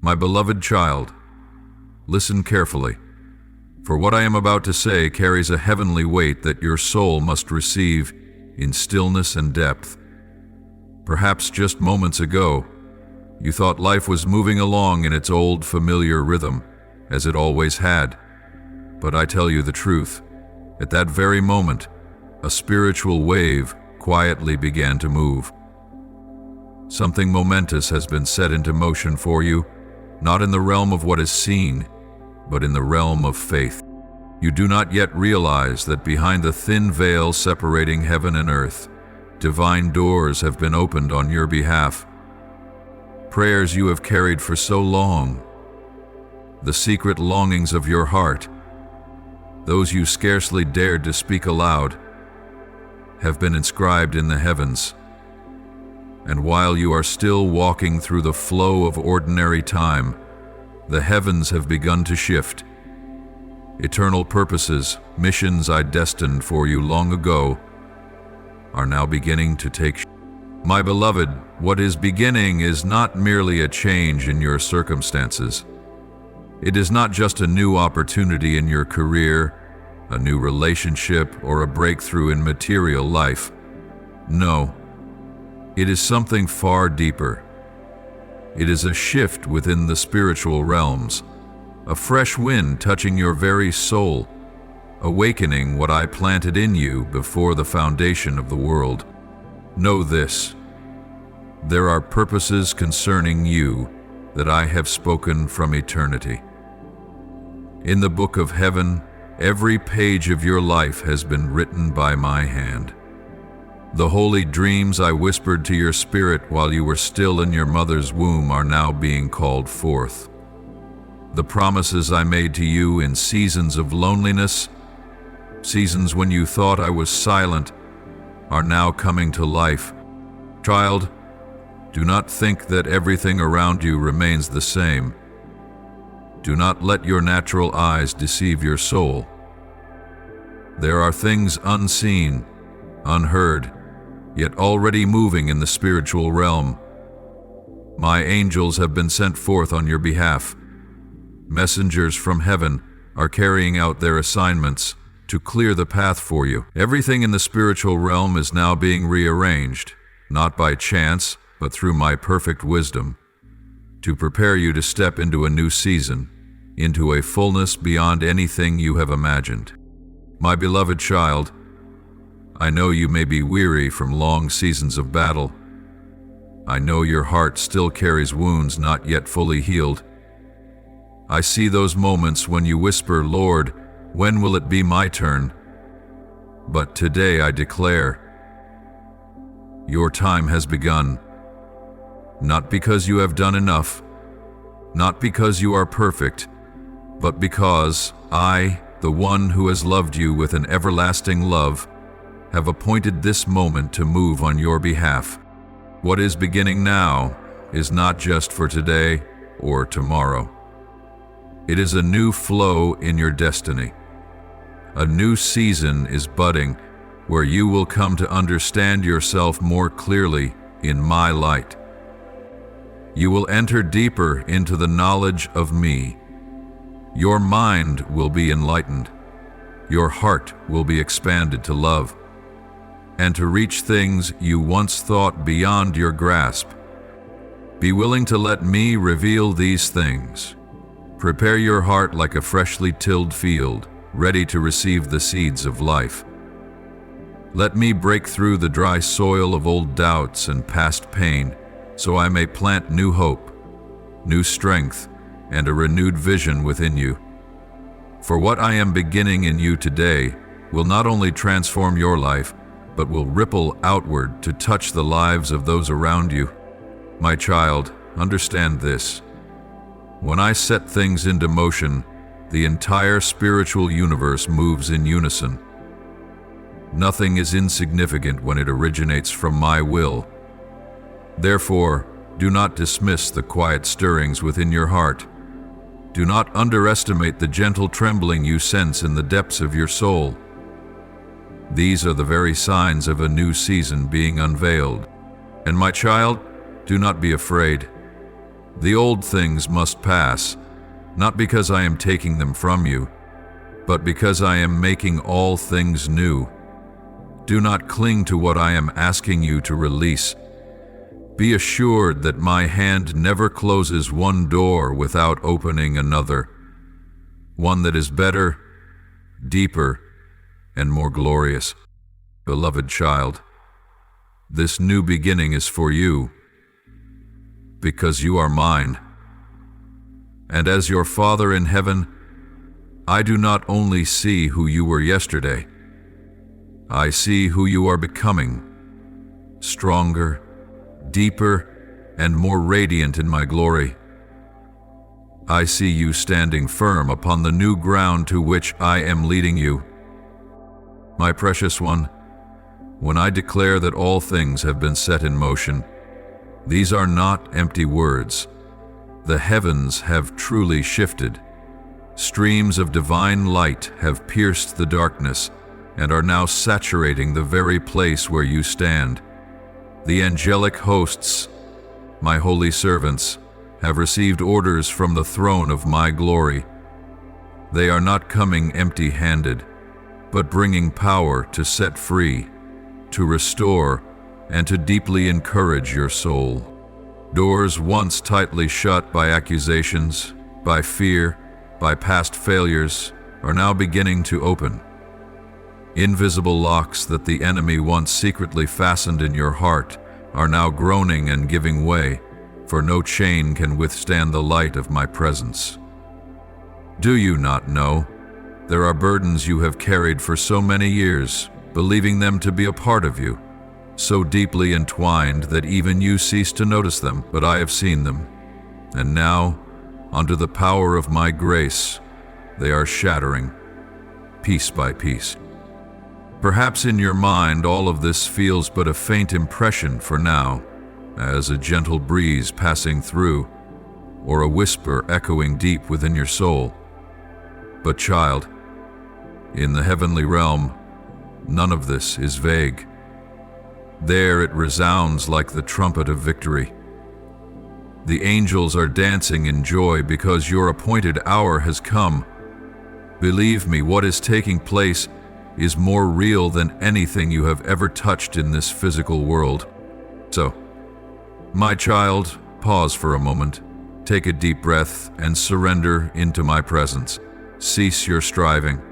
My beloved child, listen carefully, for what I am about to say carries a heavenly weight that your soul must receive in stillness and depth. Perhaps just moments ago, you thought life was moving along in its old familiar rhythm, as it always had. But I tell you the truth, at that very moment, a spiritual wave quietly began to move. Something momentous has been set into motion for you, not in the realm of what is seen, but in the realm of faith. You do not yet realize that behind the thin veil separating heaven and earth, divine doors have been opened on your behalf. Prayers you have carried for so long, the secret longings of your heart, those you scarcely dared to speak aloud, have been inscribed in the heavens. And while you are still walking through the flow of ordinary time, the heavens have begun to shift. Eternal purposes, missions I destined for you long ago, are now beginning to take shape. My beloved, what is beginning is not merely a change in your circumstances. It is not just a new opportunity in your career, a new relationship, or a breakthrough in material life. No, it is something far deeper. It is a shift within the spiritual realms, a fresh wind touching your very soul, awakening what I planted in you before the foundation of the world. Know this: there are purposes concerning you that I have spoken from eternity. In the book of heaven, every page of your life has been written by my hand. The holy dreams I whispered to your spirit while you were still in your mother's womb are now being called forth. The promises I made to you in seasons of loneliness, seasons when you thought I was silent, are now coming to life. Child, do not think that everything around you remains the same. Do not let your natural eyes deceive your soul. There are things unseen, unheard, yet already moving in the spiritual realm. My angels have been sent forth on your behalf. Messengers from heaven are carrying out their assignments to clear the path for you. Everything in the spiritual realm is now being rearranged, not by chance, but through my perfect wisdom, to prepare you to step into a new season, into a fullness beyond anything you have imagined. My beloved child, I know you may be weary from long seasons of battle. I know your heart still carries wounds not yet fully healed. I see those moments when you whisper, Lord, when will it be my turn? But today I declare, your time has begun. Not because you have done enough, not because you are perfect, but because I, the one who has loved you with an everlasting love, have appointed this moment to move on your behalf. What is beginning now is not just for today or tomorrow. It is a new flow in your destiny. A new season is budding where you will come to understand yourself more clearly in my light. You will enter deeper into the knowledge of me. Your mind will be enlightened. Your heart will be expanded to love and to reach things you once thought beyond your grasp. Be willing to let me reveal these things. Prepare your heart like a freshly tilled field, ready to receive the seeds of life. Let me break through the dry soil of old doubts and past pain, so I may plant new hope, new strength, and a renewed vision within you. For what I am beginning in you today will not only transform your life, but will ripple outward to touch the lives of those around you. My child, understand this. When I set things into motion, the entire spiritual universe moves in unison. Nothing is insignificant when it originates from my will. Therefore, do not dismiss the quiet stirrings within your heart. Do not underestimate the gentle trembling you sense in the depths of your soul. These are the very signs of a new season being unveiled. And my child, do not be afraid. The old things must pass, not because I am taking them from you, but because I am making all things new. Do not cling to what I am asking you to release. Be assured that my hand never closes one door without opening another, one that is better, deeper, and more glorious. Beloved child, this new beginning is for you, because you are mine. And as your Father in heaven, I do not only see who you were yesterday, I see who you are becoming, stronger, deeper, and more radiant in my glory. I see you standing firm upon the new ground to which I am leading you. My precious one, when I declare that all things have been set in motion, these are not empty words. The heavens have truly shifted. Streams of divine light have pierced the darkness and are now saturating the very place where you stand. The angelic hosts, my holy servants, have received orders from the throne of my glory. They are not coming empty-handed, but bringing power to set free, to restore, and to deeply encourage your soul. Doors once tightly shut by accusations, by fear, by past failures, are now beginning to open. Invisible locks that the enemy once secretly fastened in your heart are now groaning and giving way, for no chain can withstand the light of my presence. Do you not know? There are burdens you have carried for so many years, believing them to be a part of you, so deeply entwined that even you cease to notice them, but I have seen them. And now, under the power of my grace, they are shattering, piece by piece. Perhaps in your mind all of this feels but a faint impression for now, as a gentle breeze passing through, or a whisper echoing deep within your soul. But child, in the heavenly realm, none of this is vague. There it resounds like the trumpet of victory. The angels are dancing in joy because your appointed hour has come. Believe me, what is taking place is more real than anything you have ever touched in this physical world. So, my child, pause for a moment, take a deep breath, and surrender into my presence. Cease your striving.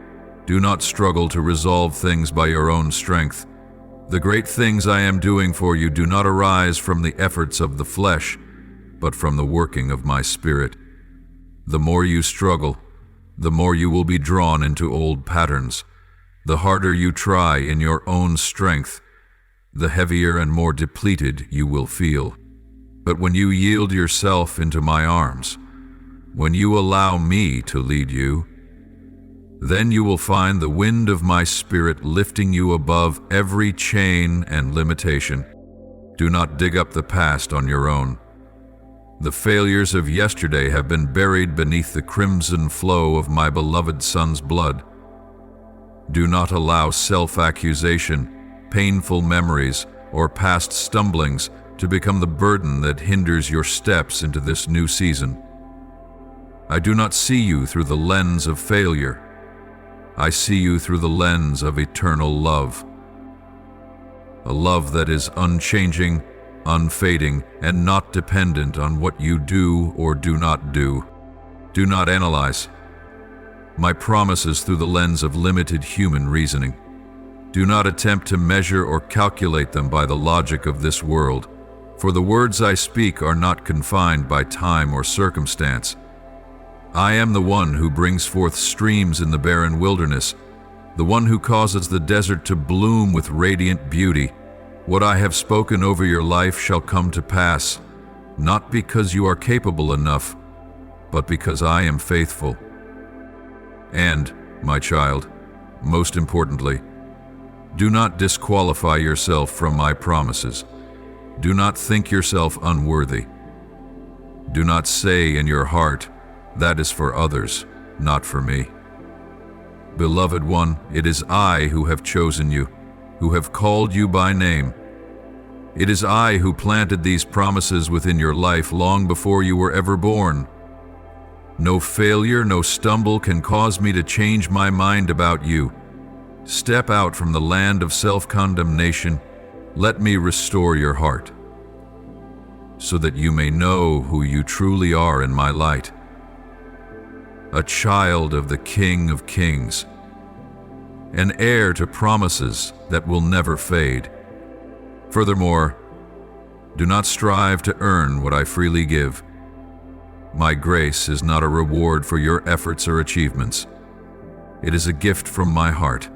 Do not struggle to resolve things by your own strength. The great things I am doing for you do not arise from the efforts of the flesh, but from the working of my Spirit. The more you struggle, the more you will be drawn into old patterns. The harder you try in your own strength, the heavier and more depleted you will feel. But when you yield yourself into my arms, when you allow me to lead you, then you will find the wind of my Spirit lifting you above every chain and limitation. Do not dig up the past on your own. The failures of yesterday have been buried beneath the crimson flow of my beloved Son's blood. Do not allow self-accusation, painful memories, or past stumblings to become the burden that hinders your steps into this new season. I do not see you through the lens of failure. I see you through the lens of eternal love. A love that is unchanging, unfading, and not dependent on what you do or do not do. Do not analyze my promises through the lens of limited human reasoning. Do not attempt to measure or calculate them by the logic of this world, for the words I speak are not confined by time or circumstance. I am the one who brings forth streams in the barren wilderness, the one who causes the desert to bloom with radiant beauty. What I have spoken over your life shall come to pass, not because you are capable enough, but because I am faithful. And, my child, most importantly, do not disqualify yourself from my promises. Do not think yourself unworthy. Do not say in your heart, "That is for others, not for me." Beloved one, it is I who have chosen you, who have called you by name. It is I who planted these promises within your life long before you were ever born. No failure, no stumble can cause me to change my mind about you. Step out from the land of self-condemnation. Let me restore your heart, so that you may know who you truly are in my light. A child of the King of Kings, an heir to promises that will never fade. Furthermore, do not strive to earn what I freely give. My grace is not a reward for your efforts or achievements. It is a gift from my heart.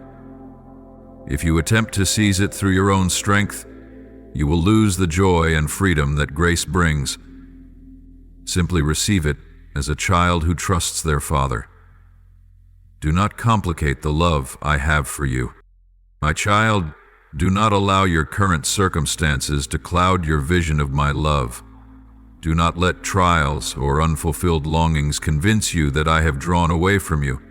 If you attempt to seize it through your own strength, you will lose the joy and freedom that grace brings. Simply receive it as a child who trusts their father. Do not complicate the love I have for you. My child, do not allow your current circumstances to cloud your vision of my love. Do not let trials or unfulfilled longings convince you that I have drawn away from you.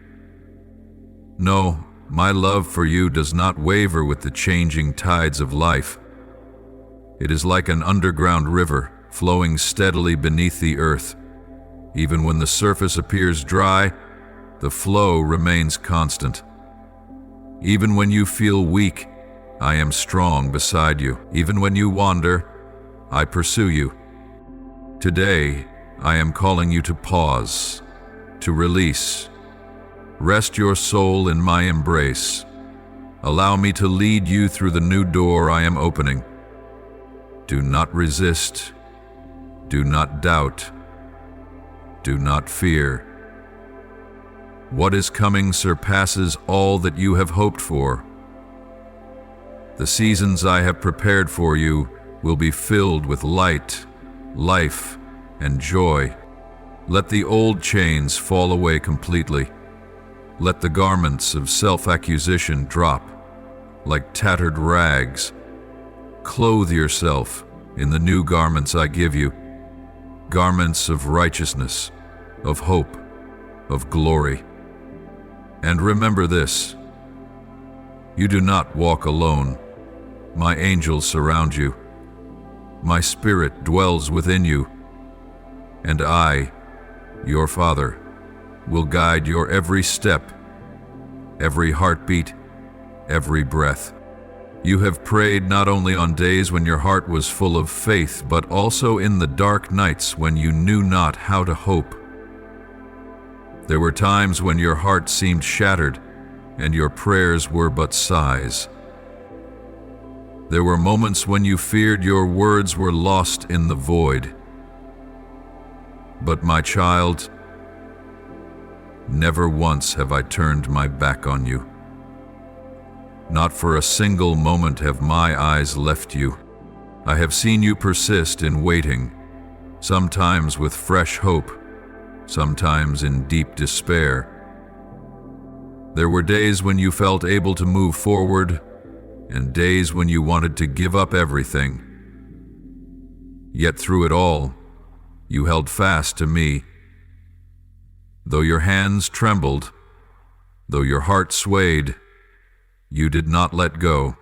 No, my love for you does not waver with the changing tides of life. It is like an underground river flowing steadily beneath the earth. Even when the surface appears dry, the flow remains constant. Even when you feel weak, I am strong beside you. Even when you wander, I pursue you. Today, I am calling you to pause, to release. Rest your soul in my embrace. Allow me to lead you through the new door I am opening. Do not resist. Do not doubt. Do not fear. What is coming surpasses all that you have hoped for. The seasons I have prepared for you will be filled with light, life, and joy. Let the old chains fall away completely. Let the garments of self-accusation drop like tattered rags. Clothe yourself in the new garments I give you, garments of righteousness, of hope, of glory. And remember this: you do not walk alone. My angels surround you. My spirit dwells within you. And I, your Father, will guide your every step, every heartbeat, every breath. You have prayed not only on days when your heart was full of faith, but also in the dark nights when you knew not how to hope. There were times when your heart seemed shattered and your prayers were but sighs. There were moments when you feared your words were lost in the void. But my child, never once have I turned my back on you. Not for a single moment have my eyes left you. I have seen you persist in waiting, sometimes with fresh hope, sometimes in deep despair. There were days when you felt able to move forward, and days when you wanted to give up everything. Yet through it all, you held fast to me. Though your hands trembled, though your heart swayed, you did not let go.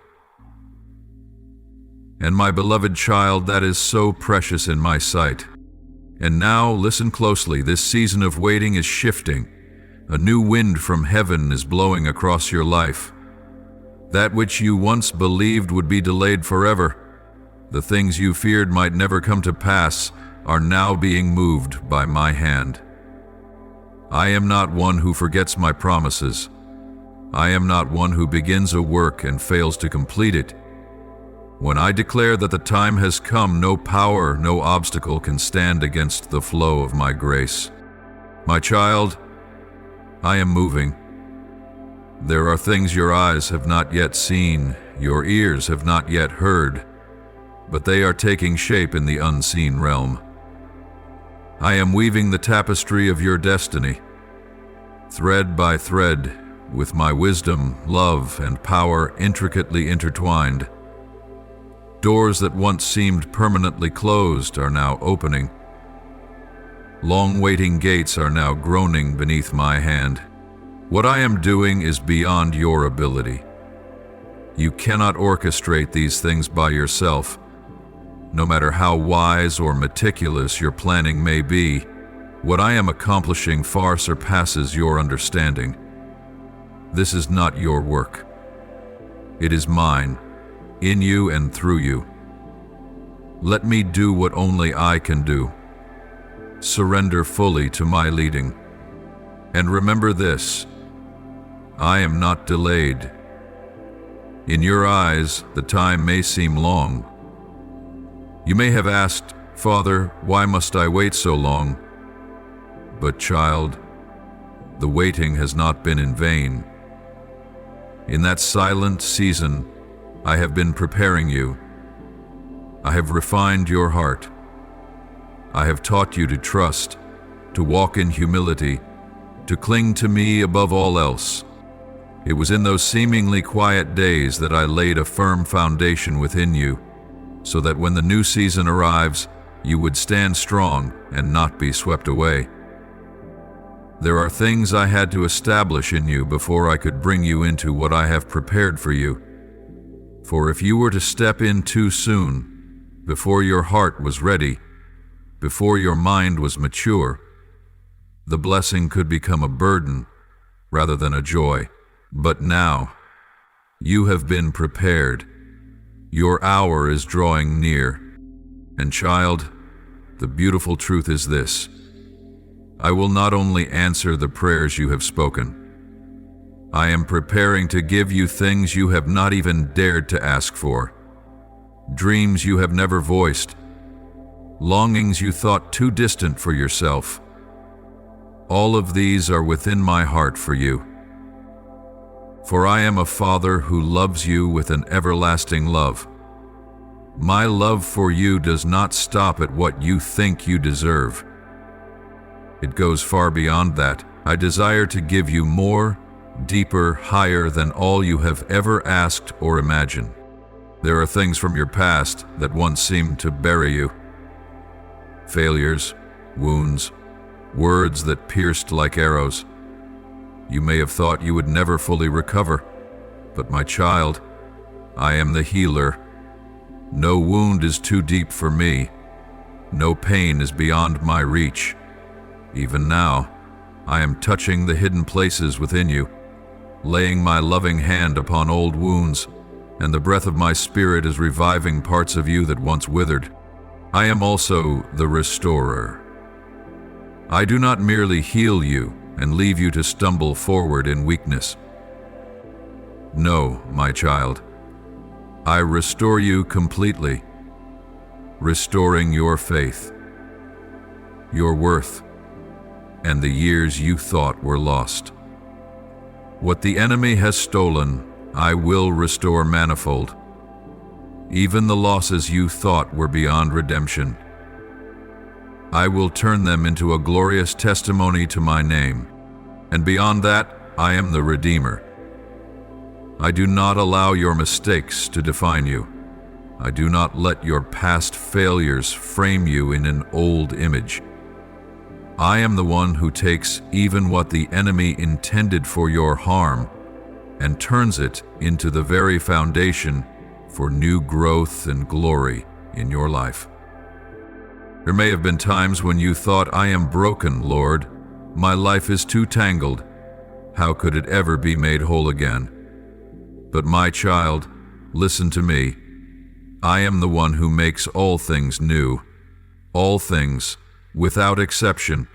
And my beloved child, that is so precious in my sight. And now, listen closely, this season of waiting is shifting. A new wind from heaven is blowing across your life. That which you once believed would be delayed forever, the things you feared might never come to pass, are now being moved by my hand. I am not one who forgets my promises. I am not one who begins a work and fails to complete it. When I declare that the time has come, no power, no obstacle can stand against the flow of my grace. My child, I am moving. There are things your eyes have not yet seen, your ears have not yet heard, but they are taking shape in the unseen realm. I am weaving the tapestry of your destiny, thread by thread, with my wisdom, love, and power intricately intertwined. Doors that once seemed permanently closed are now opening. Long-waiting gates are now groaning beneath my hand. What I am doing is beyond your ability. You cannot orchestrate these things by yourself. No matter how wise or meticulous your planning may be, what I am accomplishing far surpasses your understanding. This is not your work. It is mine, in you and through you. Let me do what only I can do. Surrender fully to my leading. And remember this: I am not delayed. In your eyes, the time may seem long. You may have asked, "Father, why must I wait so long?" But child, the waiting has not been in vain. In that silent season, I have been preparing you. I have refined your heart. I have taught you to trust, to walk in humility, to cling to me above all else. It was in those seemingly quiet days that I laid a firm foundation within you, so that when the new season arrives, you would stand strong and not be swept away. There are things I had to establish in you before I could bring you into what I have prepared for you. For if you were to step in too soon, before your heart was ready, before your mind was mature, the blessing could become a burden rather than a joy. But now, you have been prepared. Your hour is drawing near. And child, the beautiful truth is this: I will not only answer the prayers you have spoken, I am preparing to give you things you have not even dared to ask for, dreams you have never voiced, longings you thought too distant for yourself. All of these are within my heart for you. For I am a Father who loves you with an everlasting love. My love for you does not stop at what you think you deserve. It goes far beyond that. I desire to give you more, deeper, higher than all you have ever asked or imagined. There are things from your past that once seemed to bury you. Failures, wounds, words that pierced like arrows. You may have thought you would never fully recover, but my child, I am the healer. No wound is too deep for me. No pain is beyond my reach. Even now, I am touching the hidden places within you, laying my loving hand upon old wounds, and the breath of my spirit is reviving parts of you that once withered. I am also the restorer. I do not merely heal you and leave you to stumble forward in weakness. No, my child, I restore you completely, restoring your faith, your worth, and the years you thought were lost. What the enemy has stolen, I will restore manifold. Even the losses you thought were beyond redemption, I will turn them into a glorious testimony to my name. And beyond that, I am the Redeemer. I do not allow your mistakes to define you. I do not let your past failures frame you in an old image. I am the one who takes even what the enemy intended for your harm and turns it into the very foundation for new growth and glory in your life. There may have been times when you thought, "I am broken, Lord. My life is too tangled. How could it ever be made whole again?" But my child, listen to me. I am the one who makes all things new. All things, without exception.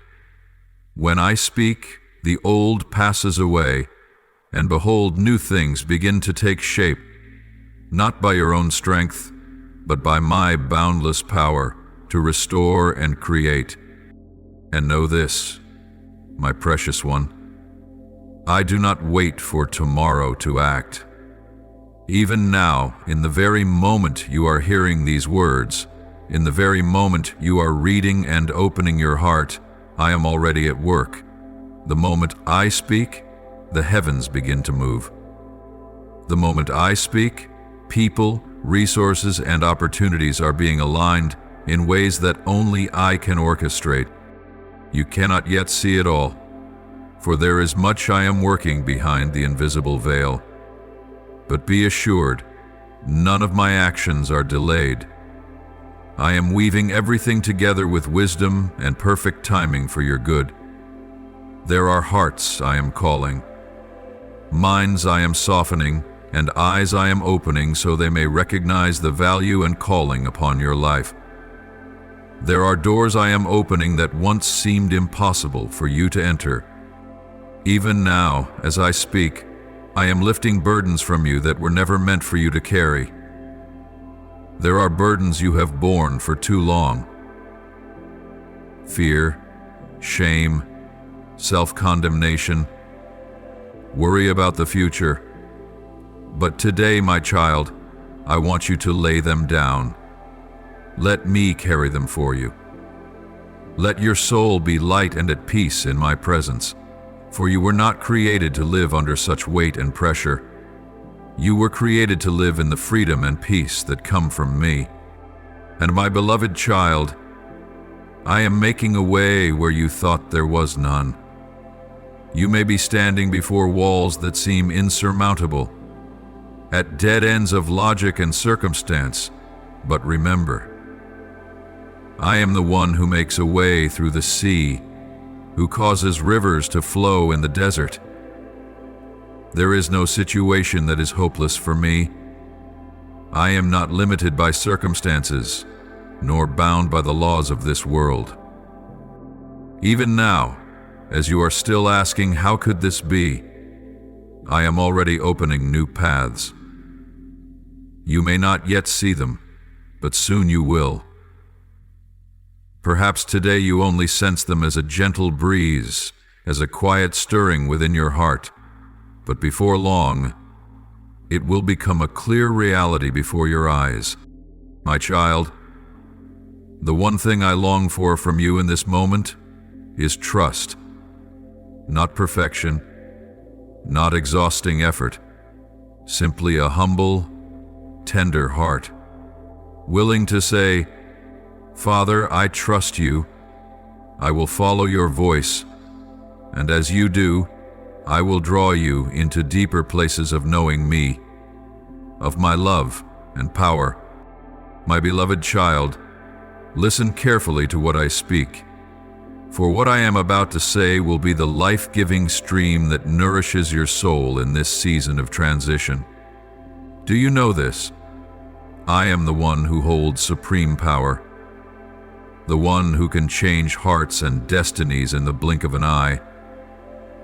When I speak, the old passes away, and behold, new things begin to take shape, not by your own strength, but by my boundless power to restore and create. And know this, my precious one, I do not wait for tomorrow to act. Even now, in the very moment you are hearing these words, in the very moment you are reading and opening your heart, I am already at work. The moment I speak, the heavens begin to move. The moment I speak, people, resources, and opportunities are being aligned in ways that only I can orchestrate. You cannot yet see it all, for there is much I am working behind the invisible veil. But be assured, none of my actions are delayed. I am weaving everything together with wisdom and perfect timing for your good. There are hearts I am calling, minds I am softening, and eyes I am opening so they may recognize the value and calling upon your life. There are doors I am opening that once seemed impossible for you to enter. Even now, as I speak, I am lifting burdens from you that were never meant for you to carry. There are burdens you have borne for too long. Fear, shame, self-condemnation, worry about the future. But today, my child, I want you to lay them down. Let me carry them for you. Let your soul be light and at peace in my presence, for you were not created to live under such weight and pressure. You were created to live in the freedom and peace that come from me. And my beloved child, I am making a way where you thought there was none. You may be standing before walls that seem insurmountable, at dead ends of logic and circumstance, but remember, I am the one who makes a way through the sea, who causes rivers to flow in the desert. There is no situation that is hopeless for me. I am not limited by circumstances, nor bound by the laws of this world. Even now, as you are still asking, how could this be? I am already opening new paths. You may not yet see them, but soon you will. Perhaps today you only sense them as a gentle breeze, as a quiet stirring within your heart, but before long, it will become a clear reality before your eyes. My child, the one thing I long for from you in this moment is trust, not perfection, not exhausting effort, simply a humble, tender heart, willing to say, Father, I trust you. I will follow your voice, and as you do, I will draw you into deeper places of knowing me, of my love and power. My beloved child, listen carefully to what I speak, for what I am about to say will be the life-giving stream that nourishes your soul in this season of transition. Do you know this? I am the one who holds supreme power, the one who can change hearts and destinies in the blink of an eye.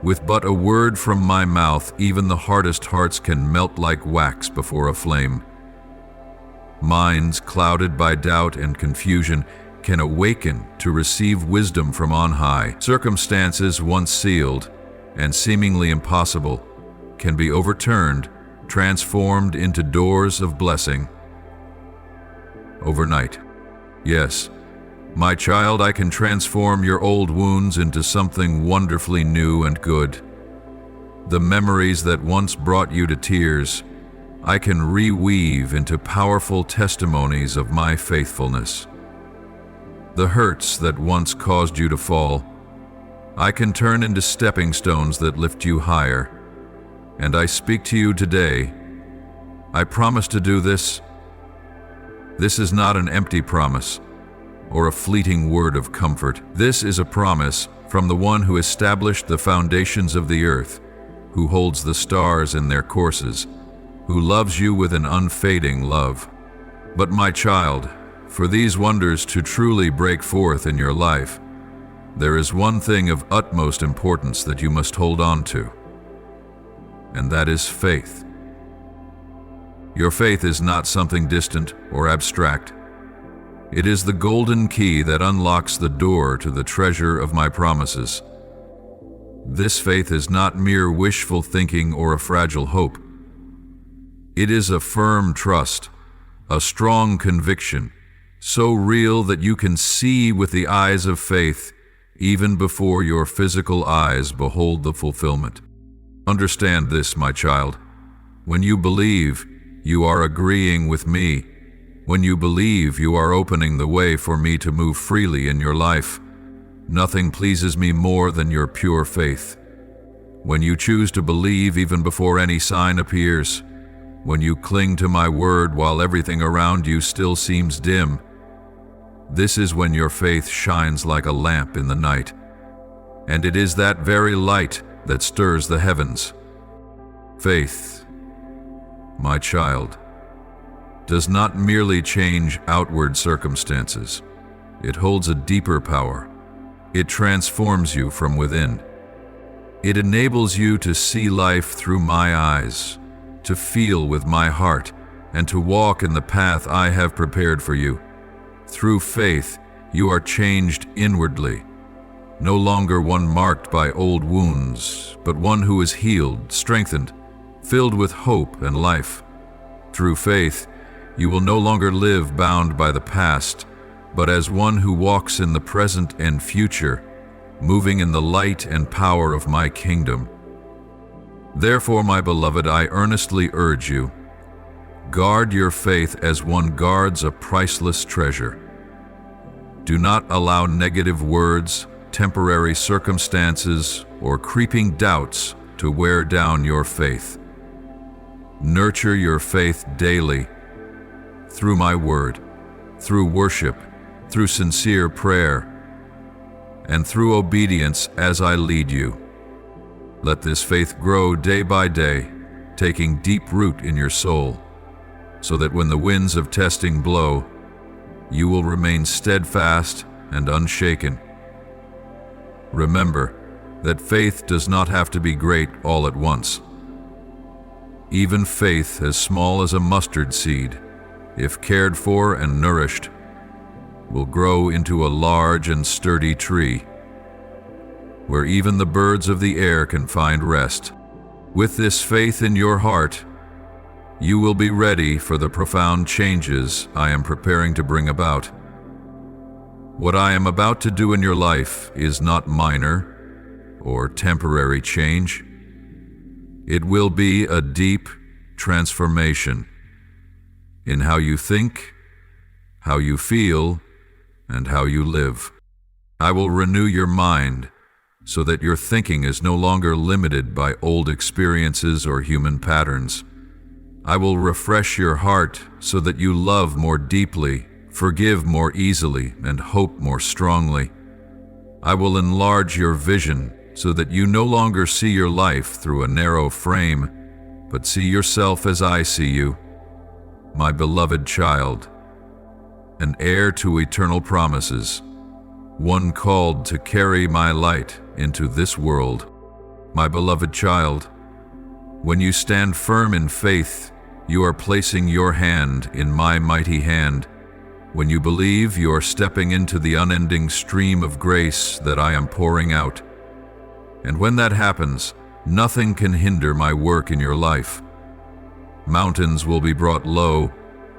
With but a word from my mouth, even the hardest hearts can melt like wax before a flame. Minds clouded by doubt and confusion can awaken to receive wisdom from on high. Circumstances once sealed and seemingly impossible can be overturned, transformed into doors of blessing. Overnight. Yes, my child, I can transform your old wounds into something wonderfully new and good. The memories that once brought you to tears, I can reweave into powerful testimonies of my faithfulness. The hurts that once caused you to fall, I can turn into stepping stones that lift you higher. And I speak to you today. I promise to do this. This is not an empty promise or a fleeting word of comfort. This is a promise from the one who established the foundations of the earth, who holds the stars in their courses, who loves you with an unfading love. But my child, for these wonders to truly break forth in your life, there is one thing of utmost importance that you must hold on to, and that is faith. Your faith is not something distant or abstract. It is the golden key that unlocks the door to the treasure of my promises. This faith is not mere wishful thinking or a fragile hope. It is a firm trust, a strong conviction, so real that you can see with the eyes of faith even before your physical eyes behold the fulfillment. Understand this, my child. When you believe, you are agreeing with me. When you believe, you are opening the way for me to move freely in your life. Nothing pleases me more than your pure faith. When you choose to believe even before any sign appears, when you cling to my word while everything around you still seems dim, This is when your faith shines like a lamp in the night, and it is that very light that stirs the heavens. Faith, my child, does not merely change outward circumstances. It holds a deeper power. It transforms you from within. It enables you to see life through my eyes, to feel with my heart, and to walk in the path I have prepared for you. Through faith, you are changed inwardly, no longer one marked by old wounds, but one who is healed, strengthened, filled with hope and life. Through faith, you will no longer live bound by the past, but as one who walks in the present and future, moving in the light and power of my kingdom. Therefore, my beloved, I earnestly urge you, guard your faith as one guards a priceless treasure. Do not allow negative words, temporary circumstances, or creeping doubts to wear down your faith. Nurture your faith daily through my word, through worship, through sincere prayer, and through obedience as I lead you. Let this faith grow day by day, taking deep root in your soul, so that when the winds of testing blow, you will remain steadfast and unshaken. Remember that faith does not have to be great all at once. Even faith as small as a mustard seed, if cared for and nourished, will grow into a large and sturdy tree, where even the birds of the air can find rest. With this faith in your heart, you will be ready for the profound changes I am preparing to bring about. What I am about to do in your life is not minor or temporary change. It will be a deep transformation in how you think, how you feel, and how you live. I will renew your mind so that your thinking is no longer limited by old experiences or human patterns. I will refresh your heart so that you love more deeply, forgive more easily, and hope more strongly. I will enlarge your vision so that you no longer see your life through a narrow frame, but see yourself as I see you, my beloved child, an heir to eternal promises, one called to carry my light into this world. My beloved child, when you stand firm in faith, you are placing your hand in my mighty hand. When you believe, you are stepping into the unending stream of grace that I am pouring out. And when that happens, nothing can hinder my work in your life. Mountains will be brought low,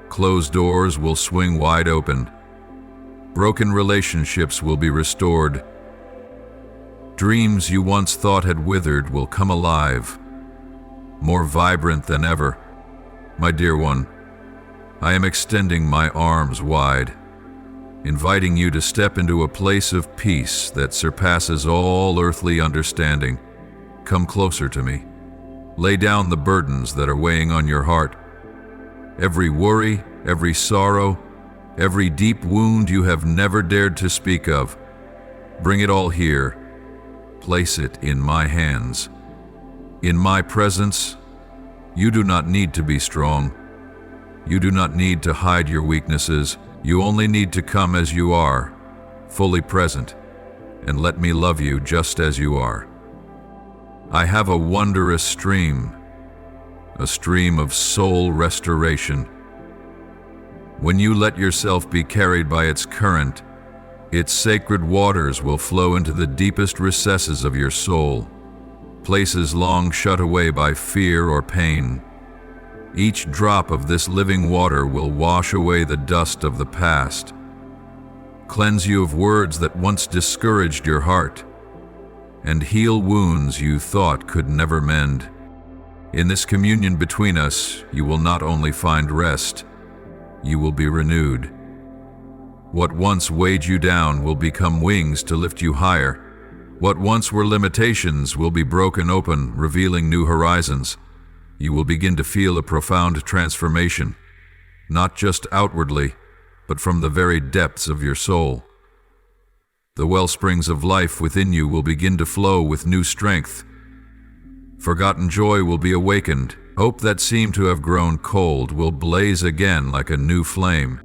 closed doors will swing wide open, broken relationships will be restored, dreams you once thought had withered will come alive, more vibrant than ever. My dear one, I am extending my arms wide, inviting you to step into a place of peace that surpasses all earthly understanding. Come closer to me. Lay down the burdens that are weighing on your heart. Every worry, every sorrow, every deep wound you have never dared to speak of. Bring it all here. Place it in my hands. In my presence, you do not need to be strong. You do not need to hide your weaknesses. You only need to come as you are, fully present, and let me love you just as you are. I have a wondrous stream, a stream of soul restoration. When you let yourself be carried by its current, its sacred waters will flow into the deepest recesses of your soul, places long shut away by fear or pain. Each drop of this living water will wash away the dust of the past, cleanse you of words that once discouraged your heart, and heal wounds you thought could never mend. In this communion between us, you will not only find rest, you will be renewed. What once weighed you down will become wings to lift you higher. What once were limitations will be broken open, revealing new horizons. You will begin to feel a profound transformation, not just outwardly, but from the very depths of your soul. The wellsprings of life within you will begin to flow with new strength. Forgotten joy will be awakened. Hope that seemed to have grown cold will blaze again like a new flame,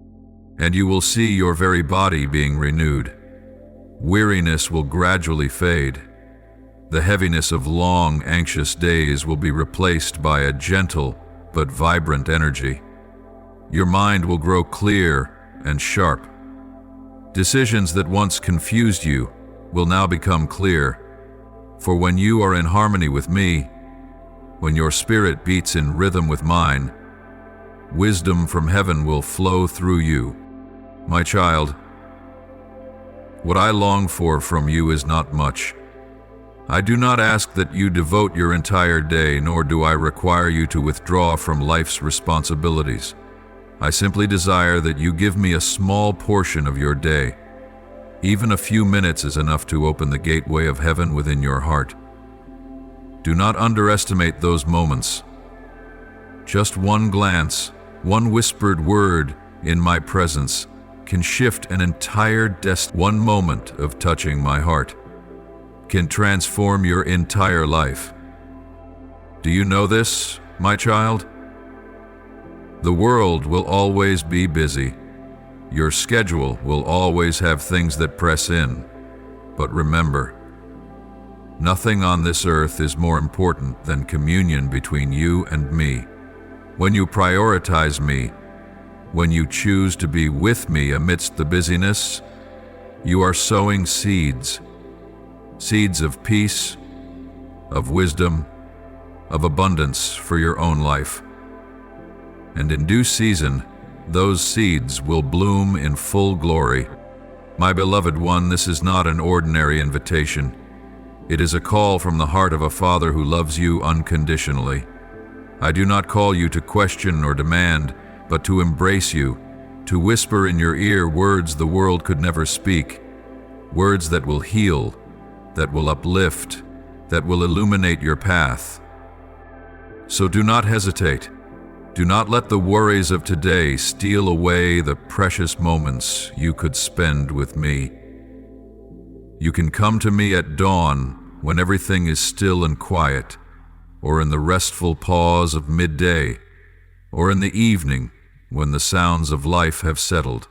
and you will see your very body being renewed. Weariness will gradually fade. The heaviness of long, anxious days will be replaced by a gentle but vibrant energy. Your mind will grow clear and sharp. Decisions that once confused you will now become clear. For when you are in harmony with me, when your spirit beats in rhythm with mine, wisdom from heaven will flow through you. My child, what I long for from you is not much. I do not ask that you devote your entire day, nor do I require you to withdraw from life's responsibilities. I simply desire that you give me a small portion of your day. Even a few minutes is enough to open the gateway of heaven within your heart. Do not underestimate those moments. Just one glance, one whispered word in my presence can shift an entire destiny. One moment of touching my heart can transform your entire life. Do you know this, my child? The world will always be busy. Your schedule will always have things that press in. But remember, nothing on this earth is more important than communion between you and me. When you prioritize me, when you choose to be with me amidst the busyness, you are sowing seeds. Seeds of peace, of wisdom, of abundance for your own life. And in due season, those seeds will bloom in full glory. My beloved one, this is not an ordinary invitation. It is a call from the heart of a Father who loves you unconditionally. I do not call you to question or demand, but to embrace you, to whisper in your ear words the world could never speak, words that will heal, that will uplift, that will illuminate your path. So do not hesitate. Do not let the worries of today steal away the precious moments you could spend with me. You can come to me at dawn when everything is still and quiet, or in the restful pause of midday, or in the evening when the sounds of life have settled.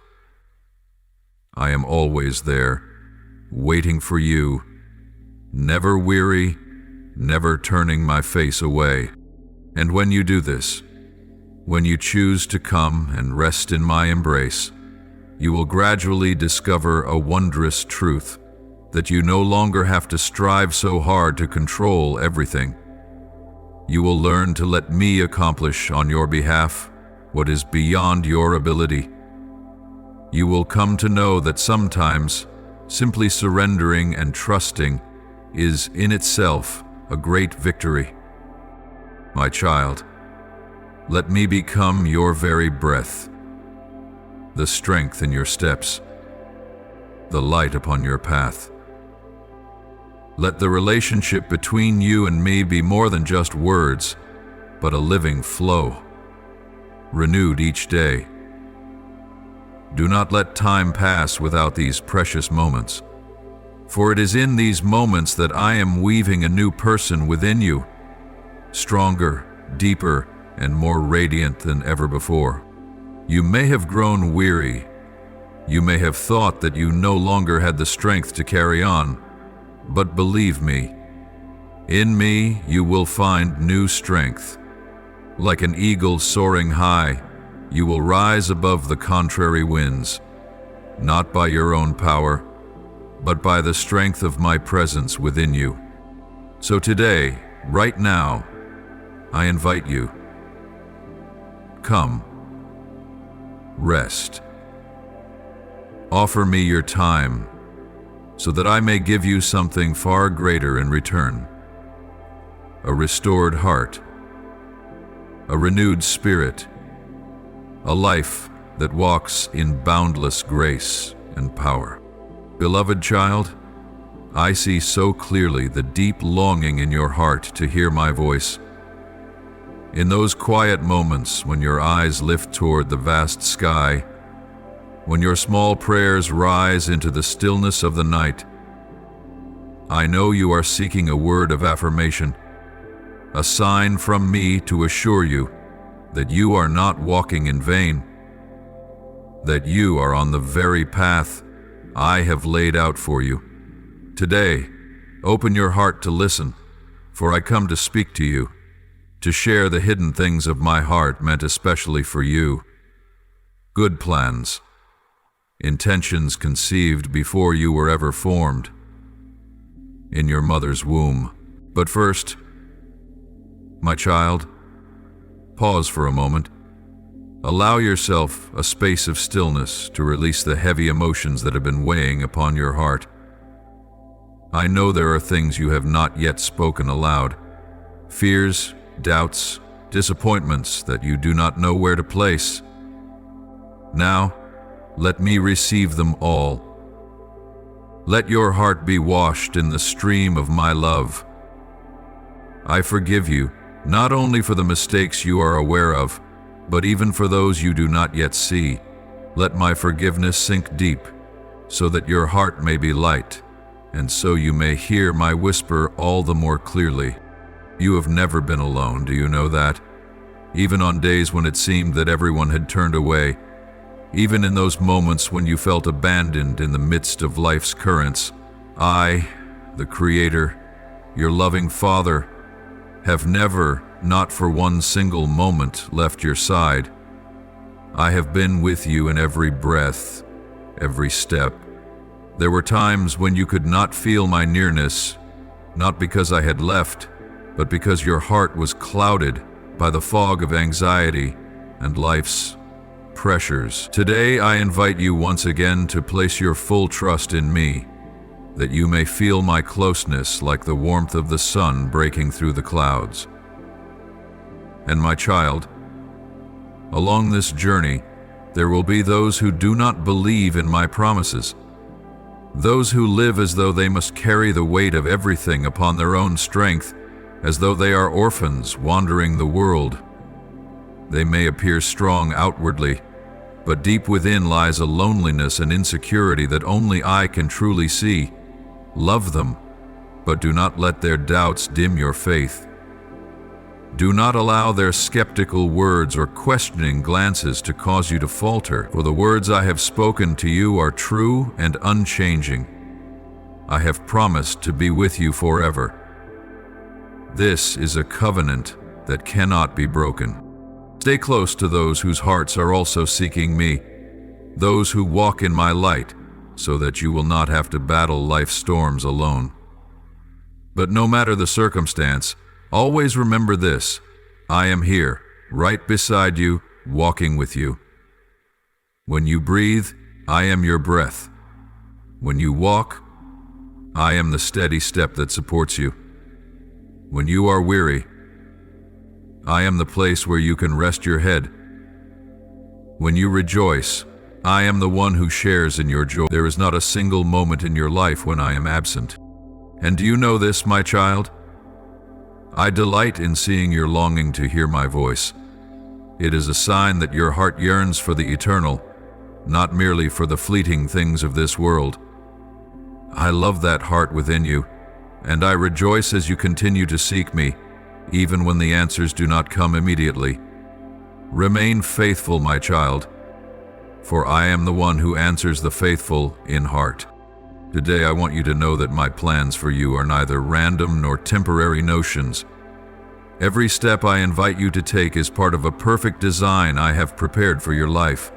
I am always there, waiting for you, never weary, never turning my face away. And when you do this, when you choose to come and rest in my embrace, you will gradually discover a wondrous truth, that you no longer have to strive so hard to control everything. You will learn to let me accomplish on your behalf what is beyond your ability. You will come to know that sometimes simply surrendering and trusting is in itself a great victory. My child, let me become your very breath, the strength in your steps, the light upon your path. Let the relationship between you and me be more than just words, but a living flow, renewed each day. Do not let time pass without these precious moments, for it is in these moments that I am weaving a new person within you, stronger, deeper, and more radiant than ever before. You may have grown weary. You may have thought that you no longer had the strength to carry on. But believe me, in me you will find new strength. Like an eagle soaring high, you will rise above the contrary winds, not by your own power, but by the strength of my presence within you. So today, right now, I invite you. Come. Rest. Offer me your time, so that I may give you something far greater in return. A restored heart, a renewed spirit, a life that walks in boundless grace and power. Beloved child, I see so clearly the deep longing in your heart to hear my voice. In those quiet moments when your eyes lift toward the vast sky, when your small prayers rise into the stillness of the night, I know you are seeking a word of affirmation, a sign from me to assure you that you are not walking in vain, that you are on the very path I have laid out for you. Today, open your heart to listen, for I come to speak to you, to share the hidden things of my heart meant especially for you. Good plans, intentions conceived before you were ever formed in your mother's womb. But first, my child, pause for a moment. Allow yourself a space of stillness to release the heavy emotions that have been weighing upon your heart. I know there are things you have not yet spoken aloud, fears, doubts, disappointments that you do not know where to place. Now, let me receive them all. Let your heart be washed in the stream of my love. I forgive you, not only for the mistakes you are aware of, but even for those you do not yet see. Let my forgiveness sink deep, so that your heart may be light, and so you may hear my whisper all the more clearly. You have never been alone, do you know that? Even on days when it seemed that everyone had turned away, even in those moments when you felt abandoned in the midst of life's currents, I, the Creator, your loving Father, have never, not for one single moment, left your side. I have been with you in every breath, every step. There were times when you could not feel my nearness, not because I had left, but because your heart was clouded by the fog of anxiety and life's pressures. Today, I invite you once again to place your full trust in me, that you may feel my closeness like the warmth of the sun breaking through the clouds. And my child, along this journey, there will be those who do not believe in my promises, those who live as though they must carry the weight of everything upon their own strength, as though they are orphans wandering the world. They may appear strong outwardly, but deep within lies a loneliness and insecurity that only I can truly see. Love them, but do not let their doubts dim your faith. Do not allow their skeptical words or questioning glances to cause you to falter, for the words I have spoken to you are true and unchanging. I have promised to be with you forever. This is a covenant that cannot be broken. Stay close to those whose hearts are also seeking me, those who walk in my light, so that you will not have to battle life's storms alone. But no matter the circumstance, always remember this: I am here, right beside you, walking with you. When you breathe, I am your breath. When you walk, I am the steady step that supports you. When you are weary, I am the place where you can rest your head. When you rejoice, I am the one who shares in your joy. There is not a single moment in your life when I am absent. And do you know this, my child? I delight in seeing your longing to hear my voice. It is a sign that your heart yearns for the eternal, not merely for the fleeting things of this world. I love that heart within you, and I rejoice as you continue to seek me, even when the answers do not come immediately. Remain faithful, my child, for I am the one who answers the faithful in heart. Today I want you to know that my plans for you are neither random nor temporary notions. Every step I invite you to take is part of a perfect design I have prepared for your life.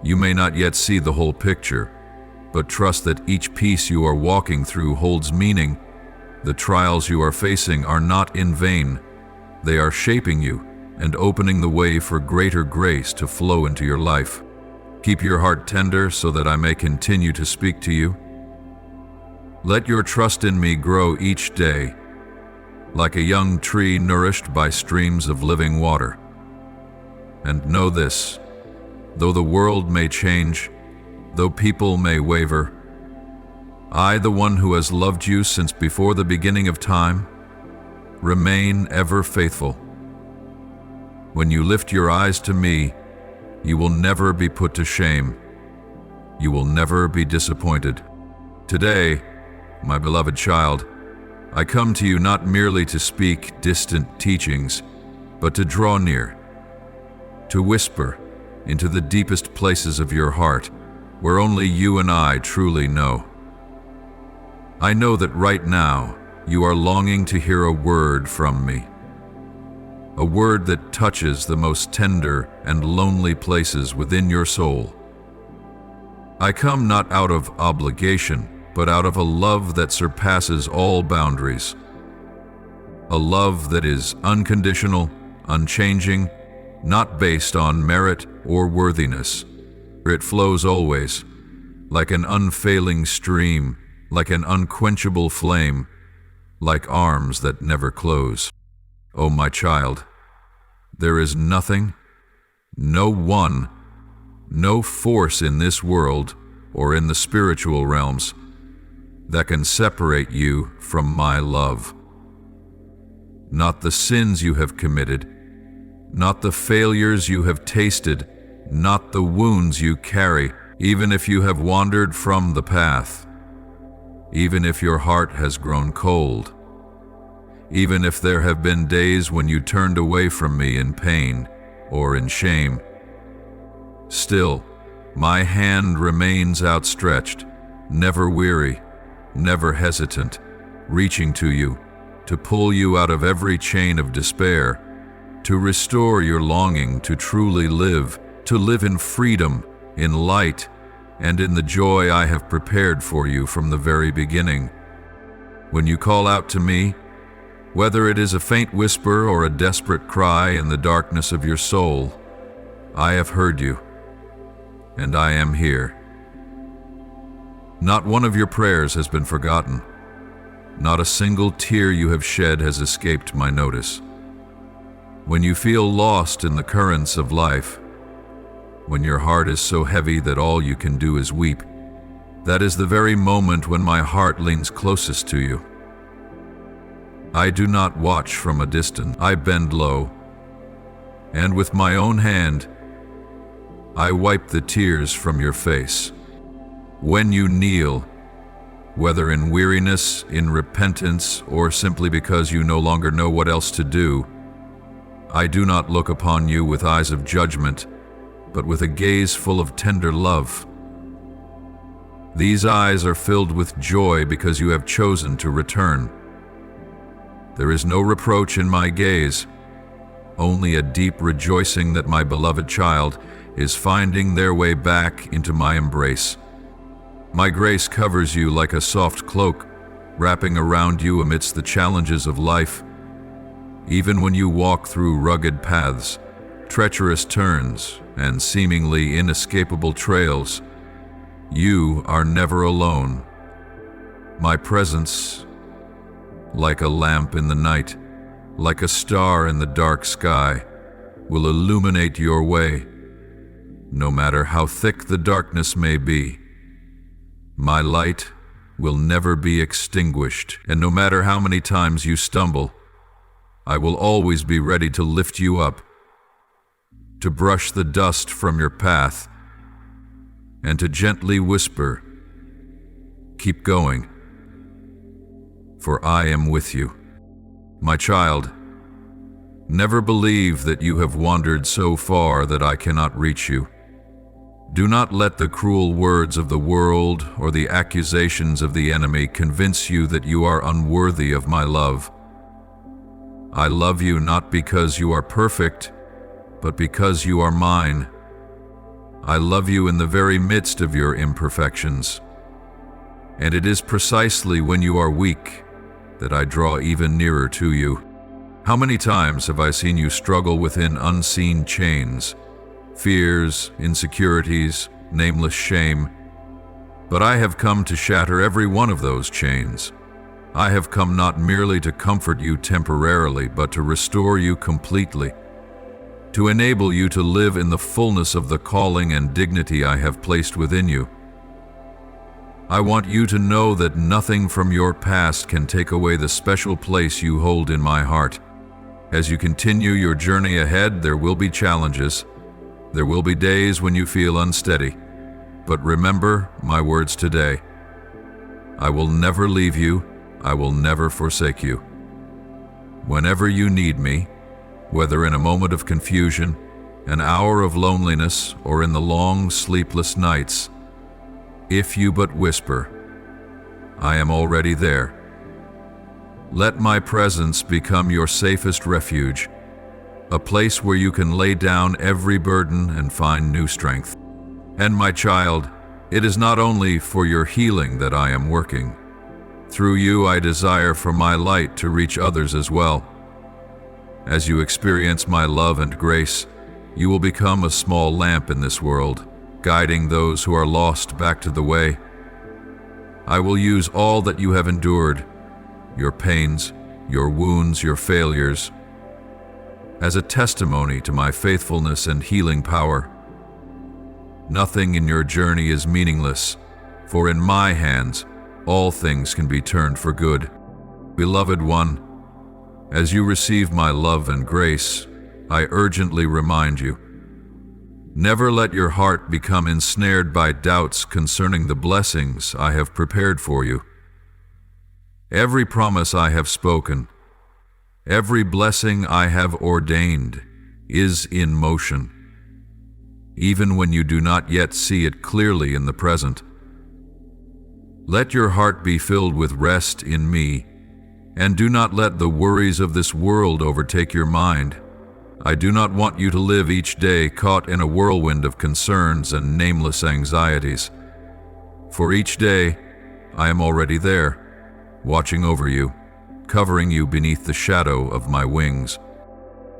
You may not yet see the whole picture, but trust that each piece you are walking through holds meaning. The trials you are facing are not in vain. They are shaping you and opening the way for greater grace to flow into your life. Keep your heart tender so that I may continue to speak to you. Let your trust in me grow each day, like a young tree nourished by streams of living water. And know this: though the world may change, though people may waver, I, the one who has loved you since before the beginning of time, remain ever faithful. When you lift your eyes to me, you will never be put to shame, You will never be disappointed. Today, my beloved child, I come to you not merely to speak distant teachings, but to draw near, to whisper into the deepest places of your heart, where only you and I truly know. I know that right now you are longing to hear a word from me, a word that touches the most tender and lonely places within your soul. I come not out of obligation, but out of a love that surpasses all boundaries, a love that is unconditional, unchanging, not based on merit or worthiness. It flows always, like an unfailing stream, like an unquenchable flame, like arms that never close. Oh, my child, there is nothing, no one, no force in this world or in the spiritual realms that can separate you from my love. Not the sins you have committed, not the failures you have tasted, not the wounds you carry, even if you have wandered from the path, even if your heart has grown cold, even if there have been days when you turned away from me in pain or in shame. Still, my hand remains outstretched, never weary, never hesitant, reaching to you, to pull you out of every chain of despair, to restore your longing to truly live, to live in freedom, in light, and in the joy I have prepared for you from the very beginning. When you call out to me, whether it is a faint whisper or a desperate cry in the darkness of your soul, I have heard you, and I am here. Not one of your prayers has been forgotten. Not a single tear you have shed has escaped my notice. When you feel lost in the currents of life, when your heart is so heavy that all you can do is weep, that is the very moment when my heart leans closest to you. I do not watch from a distance. I bend low, and with my own hand, I wipe the tears from your face. When you kneel, whether in weariness, in repentance, or simply because you no longer know what else to do, I do not look upon you with eyes of judgment, but with a gaze full of tender love. These eyes are filled with joy because you have chosen to return. There is no reproach in my gaze, only a deep rejoicing that my beloved child is finding their way back into my embrace. My grace covers you like a soft cloak, wrapping around you amidst the challenges of life. Even when you walk through rugged paths, treacherous turns, and seemingly inescapable trails, you are never alone. My presence, like a lamp in the night, like a star in the dark sky, will illuminate your way, no matter how thick the darkness may be. My light will never be extinguished, and no matter how many times you stumble, I will always be ready to lift you up, to brush the dust from your path, and to gently whisper, "Keep going, for I am with you." My child, never believe that you have wandered so far that I cannot reach you. Do not let the cruel words of the world or the accusations of the enemy convince you that you are unworthy of my love. I love you not because you are perfect, but because you are mine. I love you in the very midst of your imperfections. And it is precisely when you are weak that I draw even nearer to you. How many times have I seen you struggle within unseen chains, fears, insecurities, nameless shame? But I have come to shatter every one of those chains. I have come not merely to comfort you temporarily, but to restore you completely, to enable you to live in the fullness of the calling and dignity I have placed within you. I want you to know that nothing from your past can take away the special place you hold in my heart. As you continue your journey ahead, there will be challenges. There will be days when you feel unsteady. But remember my words today. I will never leave you. I will never forsake you. Whenever you need me, whether in a moment of confusion, an hour of loneliness, or in the long, sleepless nights, if you but whisper, I am already there. Let my presence become your safest refuge, a place where you can lay down every burden and find new strength. And my child, it is not only for your healing that I am working. Through you, I desire for my light to reach others as well. As you experience my love and grace, you will become a small lamp in this world, guiding those who are lost back to the way. I will use all that you have endured, your pains, your wounds, your failures, as a testimony to my faithfulness and healing power. Nothing in your journey is meaningless, for in my hands all things can be turned for good. Beloved one, as you receive my love and grace, I urgently remind you, never let your heart become ensnared by doubts concerning the blessings I have prepared for you. Every promise I have spoken, every blessing I have ordained, is in motion, even when you do not yet see it clearly in the present. Let your heart be filled with rest in me, and do not let the worries of this world overtake your mind. I do not want you to live each day caught in a whirlwind of concerns and nameless anxieties. For each day, I am already there, watching over you, covering you beneath the shadow of my wings.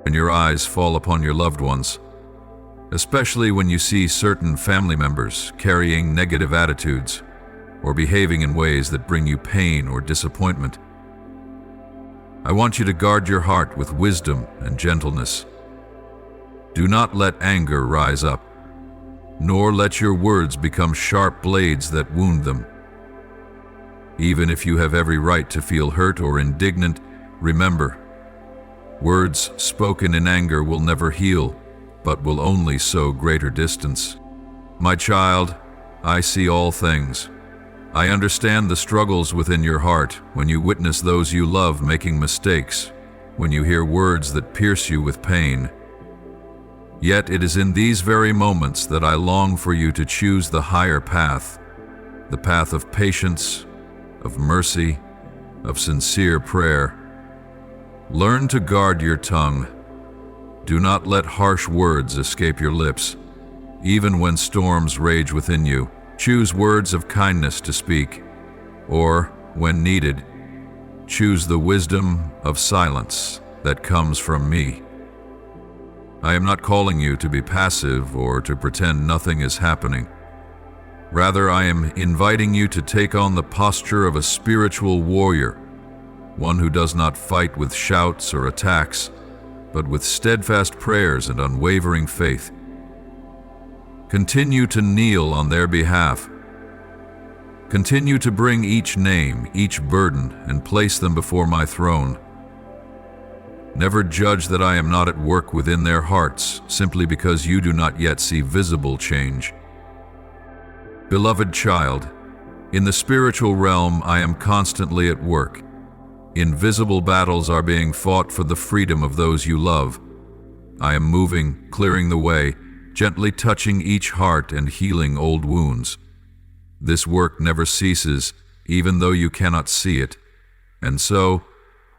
And your eyes fall upon your loved ones, especially when you see certain family members carrying negative attitudes or behaving in ways that bring you pain or disappointment. I want you to guard your heart with wisdom and gentleness. Do not let anger rise up, nor let your words become sharp blades that wound them. Even if you have every right to feel hurt or indignant, remember, words spoken in anger will never heal, but will only sow greater distance. My child, I see all things. I understand the struggles within your heart when you witness those you love making mistakes, when you hear words that pierce you with pain. Yet it is in these very moments that I long for you to choose the higher path, the path of patience, of mercy, of sincere prayer. Learn to guard your tongue. Do not let harsh words escape your lips, even when storms rage within you. Choose words of kindness to speak, or, when needed, choose the wisdom of silence that comes from me. I am not calling you to be passive or to pretend nothing is happening. Rather, I am inviting you to take on the posture of a spiritual warrior, one who does not fight with shouts or attacks, but with steadfast prayers and unwavering faith. Continue to kneel on their behalf. Continue to bring each name, each burden, and place them before my throne. Never judge that I am not at work within their hearts simply because you do not yet see visible change. Beloved child, in the spiritual realm I am constantly at work. Invisible battles are being fought for the freedom of those you love. I am moving, clearing the way, gently touching each heart and healing old wounds. This work never ceases, even though you cannot see it. And so,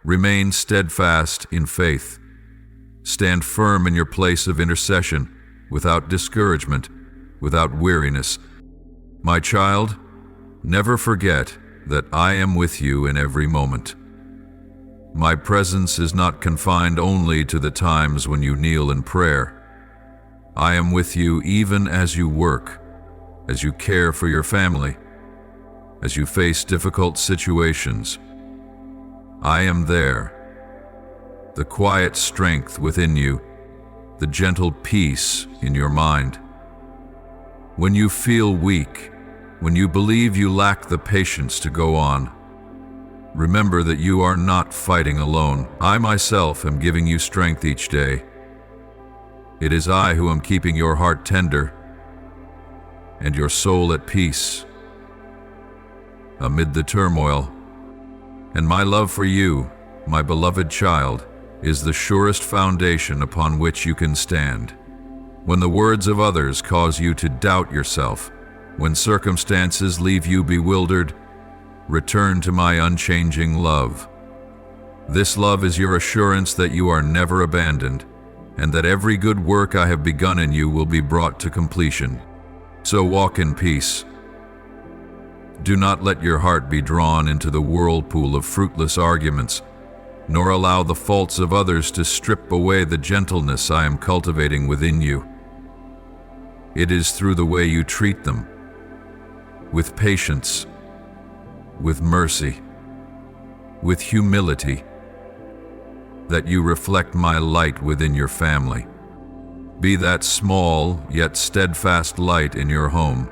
remain steadfast in faith. Stand firm in your place of intercession, without discouragement, without weariness. My child, never forget that I am with you in every moment. My presence is not confined only to the times when you kneel in prayer. I am with you even as you work, as you care for your family, as you face difficult situations. I am there. The quiet strength within you, the gentle peace in your mind. When you feel weak, when you believe you lack the patience to go on, remember that you are not fighting alone. I myself am giving you strength each day. It is I who am keeping your heart tender. and your soul at peace amid the turmoil. And my love for you, my beloved child, is the surest foundation upon which you can stand. When the words of others cause you to doubt yourself, when circumstances leave you bewildered, return to my unchanging love. This love is your assurance that you are never abandoned, and that every good work I have begun in you will be brought to completion. So walk in peace. Do not let your heart be drawn into the whirlpool of fruitless arguments, nor allow the faults of others to strip away the gentleness I am cultivating within you. It is through the way you treat them, with patience, with mercy, with humility, that you reflect my light within your family. Be that small yet steadfast light in your home.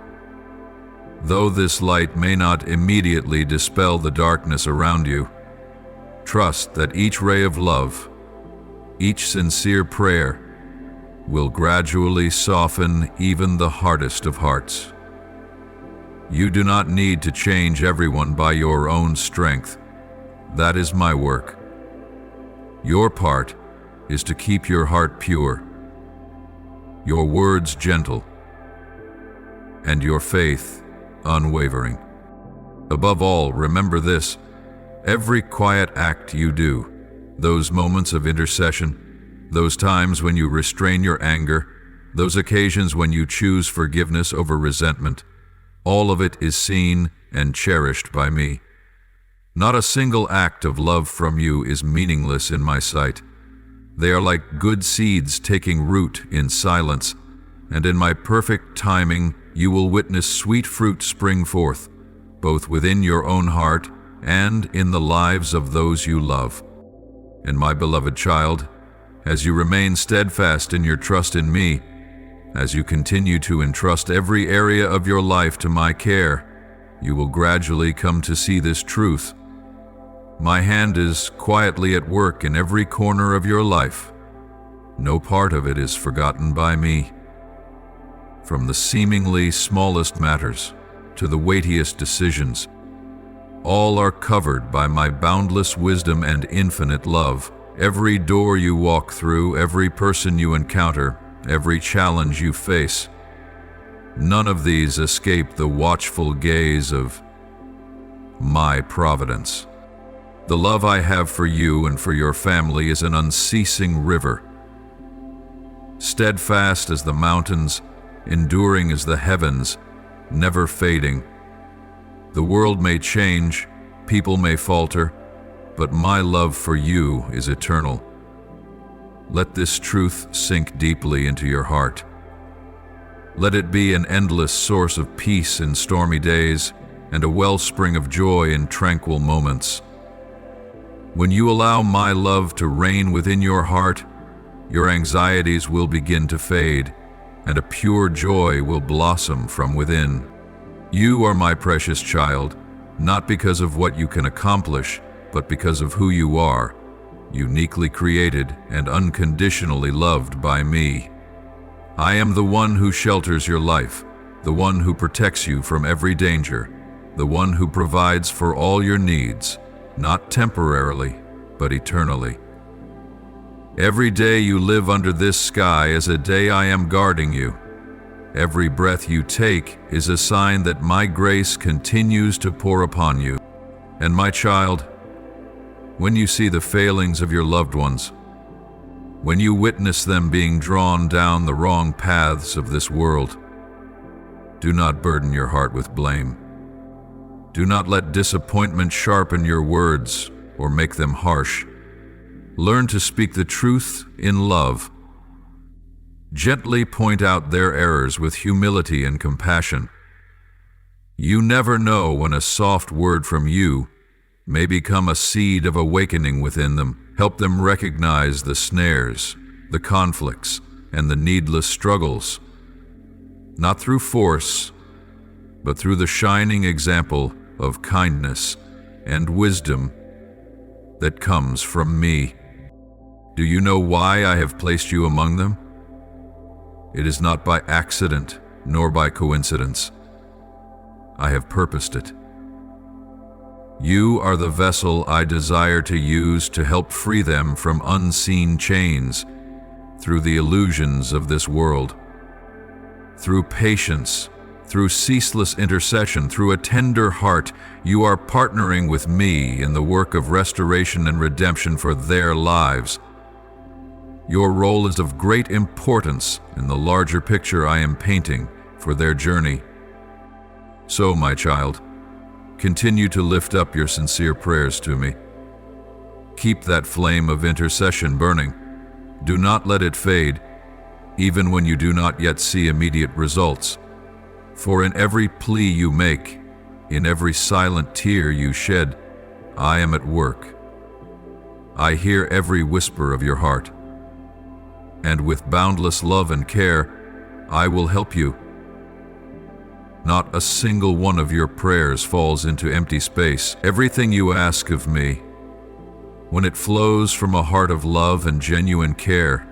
Though this light may not immediately dispel the darkness around you, trust that each ray of love, each sincere prayer, will gradually soften even the hardest of hearts. You do not need to change everyone by your own strength. That is my work. Your part is to keep your heart pure, your words gentle, and your faith unwavering. Above all, remember this: every quiet act you do, those moments of intercession, those times when you restrain your anger, those occasions when you choose forgiveness over resentment, all of it is seen and cherished by me. Not a single act of love from you is meaningless in my sight. They are like good seeds taking root in silence, and in my perfect timing you will witness sweet fruit spring forth, both within your own heart and in the lives of those you love. And my beloved child, as you remain steadfast in your trust in me, as you continue to entrust every area of your life to my care, you will gradually come to see this truth. My hand is quietly at work in every corner of your life. No part of it is forgotten by me. From the seemingly smallest matters to the weightiest decisions, all are covered by my boundless wisdom and infinite love. Every door you walk through, every person you encounter, every challenge you face, none of these escape the watchful gaze of my Providence. The love I have for you and for your family is an unceasing river, steadfast as the mountains, enduring as the heavens, never fading. The world may change, people may falter, but my love for you is eternal. Let this truth sink deeply into your heart. Let it be an endless source of peace in stormy days and a wellspring of joy in tranquil moments. When you allow my love to reign within your heart, your anxieties will begin to fade, and a pure joy will blossom from within. You are my precious child, not because of what you can accomplish, but because of who you are, uniquely created and unconditionally loved by me. I am the one who shelters your life, the one who protects you from every danger, the one who provides for all your needs, not temporarily, but eternally. Every day you live under this sky is a day I am guarding you. Every breath you take is a sign that my grace continues to pour upon you. And my child, when you see the failings of your loved ones, when you witness them being drawn down the wrong paths of this world, do not burden your heart with blame. Do not let disappointment sharpen your words or make them harsh. Learn to speak the truth in love. Gently point out their errors with humility and compassion. You never know when a soft word from you may become a seed of awakening within them. Help them recognize the snares, the conflicts, and the needless struggles, not through force, but through the shining example of kindness and wisdom that comes from me. Do you know why I have placed you among them? It is not by accident, nor by coincidence. I have purposed it. You are the vessel I desire to use to help free them from unseen chains through the illusions of this world. Through patience, through ceaseless intercession, through a tender heart, you are partnering with me in the work of restoration and redemption for their lives. Your role is of great importance in the larger picture I am painting for their journey. So, my child, continue to lift up your sincere prayers to me. Keep that flame of intercession burning. Do not let it fade, even when you do not yet see immediate results. For in every plea you make, in every silent tear you shed, I am at work. I hear every whisper of your heart. And with boundless love and care, I will help you. Not a single one of your prayers falls into empty space. Everything you ask of me, when it flows from a heart of love and genuine care,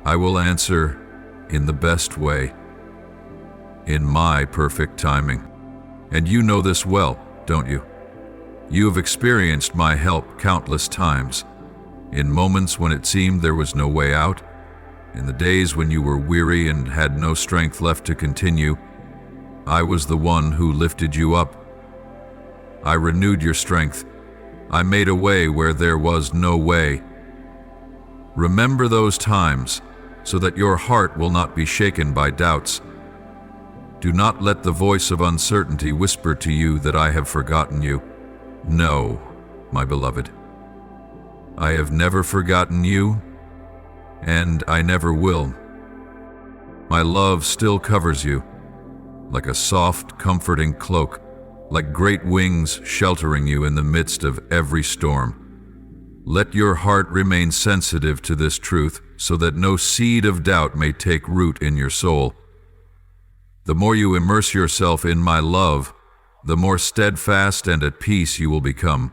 I will answer in the best way, in my perfect timing. And you know this well, don't you? You have experienced my help countless times, in moments when it seemed there was no way out, in the days when you were weary and had no strength left to continue. I was the one who lifted you up. I renewed your strength. I made a way where there was no way. Remember those times so that your heart will not be shaken by doubts. Do not let the voice of uncertainty whisper to you that I have forgotten you. No, my beloved. I have never forgotten you, and I never will. My love still covers you, like a soft, comforting cloak, like great wings sheltering you in the midst of every storm. Let your heart remain sensitive to this truth so that no seed of doubt may take root in your soul. The more you immerse yourself in my love, the more steadfast and at peace you will become.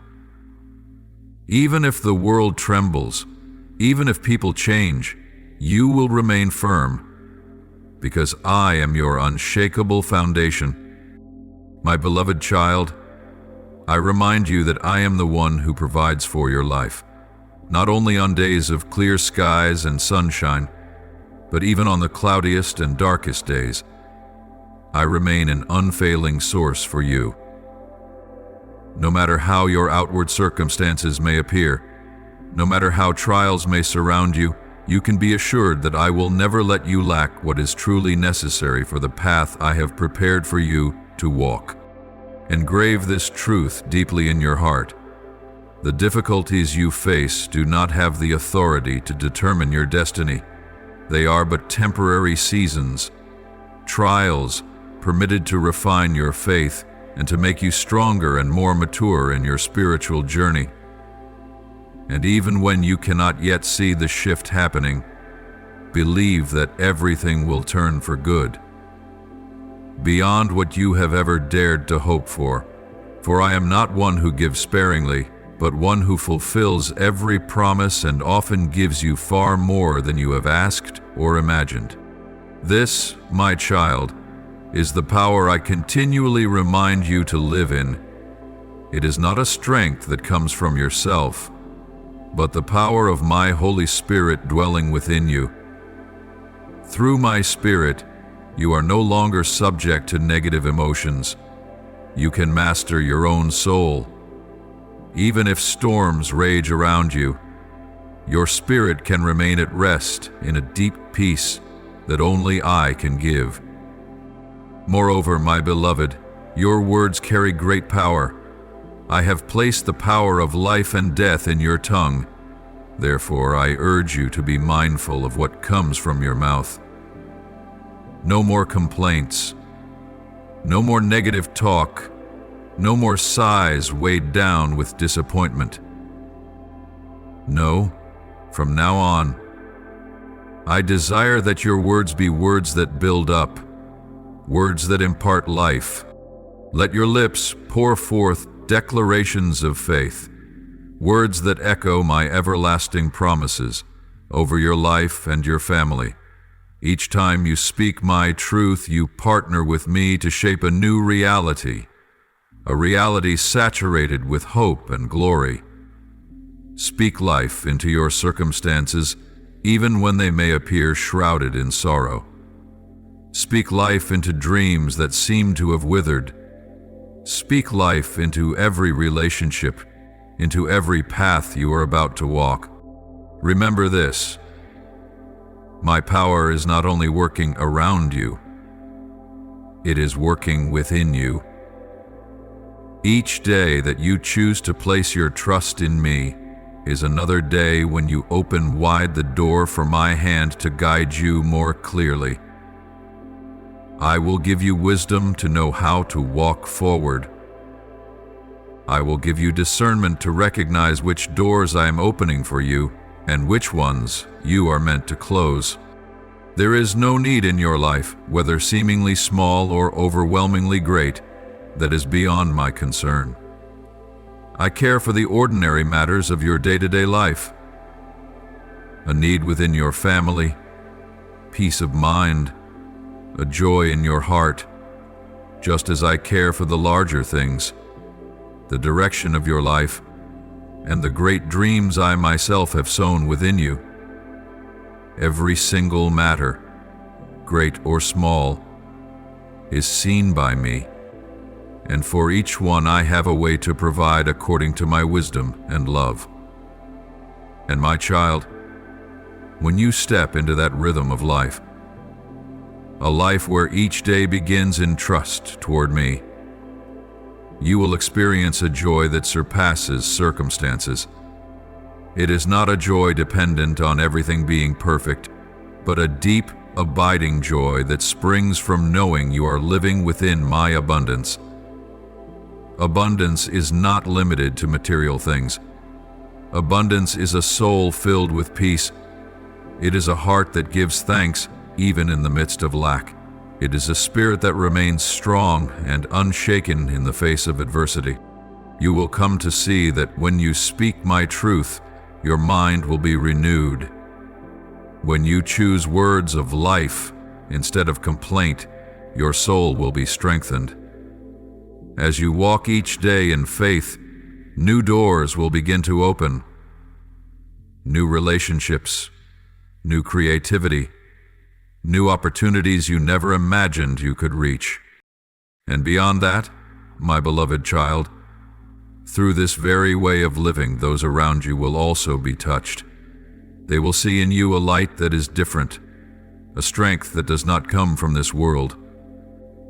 Even if the world trembles, even if people change, you will remain firm, because I am your unshakable foundation. My beloved child, I remind you that I am the one who provides for your life, not only on days of clear skies and sunshine, but even on the cloudiest and darkest days. I remain an unfailing source for you. No matter how your outward circumstances may appear, no matter how trials may surround you, you can be assured that I will never let you lack what is truly necessary for the path I have prepared for you to walk. Engrave this truth deeply in your heart. The difficulties you face do not have the authority to determine your destiny. They are but temporary seasons, trials permitted to refine your faith and to make you stronger and more mature in your spiritual journey. And even when you cannot yet see the shift happening, believe that everything will turn for good, beyond what you have ever dared to hope for. For I am not one who gives sparingly, but one who fulfills every promise and often gives you far more than you have asked or imagined. This, my child, is the power I continually remind you to live in. It is not a strength that comes from yourself, but the power of my Holy Spirit dwelling within you. Through my Spirit, you are no longer subject to negative emotions. You can master your own soul. Even if storms rage around you, your spirit can remain at rest in a deep peace that only I can give. Moreover, my beloved, your words carry great power. I have placed the power of life and death in your tongue. Therefore, I urge you to be mindful of what comes from your mouth. No more complaints. No more negative talk. No more sighs weighed down with disappointment. No, from now on, I desire that your words be words that build up, words that impart life. Let your lips pour forth declarations of faith, words that echo my everlasting promises over your life and your family. Each time you speak my truth, you partner with me to shape a new reality, a reality saturated with hope and glory. Speak life into your circumstances, even when they may appear shrouded in sorrow. Speak life into dreams that seem to have withered. Speak life into every relationship, into every path you are about to walk. Remember this: my power is not only working around you, it is working within you. Each day that you choose to place your trust in me is another day when you open wide the door for my hand to guide you more clearly. I will give you wisdom to know how to walk forward. I will give you discernment to recognize which doors I am opening for you and which ones you are meant to close. There is no need in your life, whether seemingly small or overwhelmingly great, that is beyond my concern. I care for the ordinary matters of your day-to-day life. A need within your family, peace of mind, a joy in your heart, just as I care for the larger things, the direction of your life, and the great dreams I myself have sown within you. Every single matter, great or small, is seen by me, and for each one I have a way to provide according to my wisdom and love. And my child, when you step into that rhythm of life, a life where each day begins in trust toward me, you will experience a joy that surpasses circumstances. It is not a joy dependent on everything being perfect, but a deep, abiding joy that springs from knowing you are living within my abundance. Abundance is not limited to material things. Abundance is a soul filled with peace. It is a heart that gives thanks even in the midst of lack. It is a spirit that remains strong and unshaken in the face of adversity. You will come to see that when you speak my truth, your mind will be renewed. When you choose words of life instead of complaint, your soul will be strengthened. As you walk each day in faith, new doors will begin to open. New relationships, new creativity, new opportunities you never imagined you could reach. And beyond that, my beloved child, through this very way of living, those around you will also be touched. They will see in you a light that is different, a strength that does not come from this world.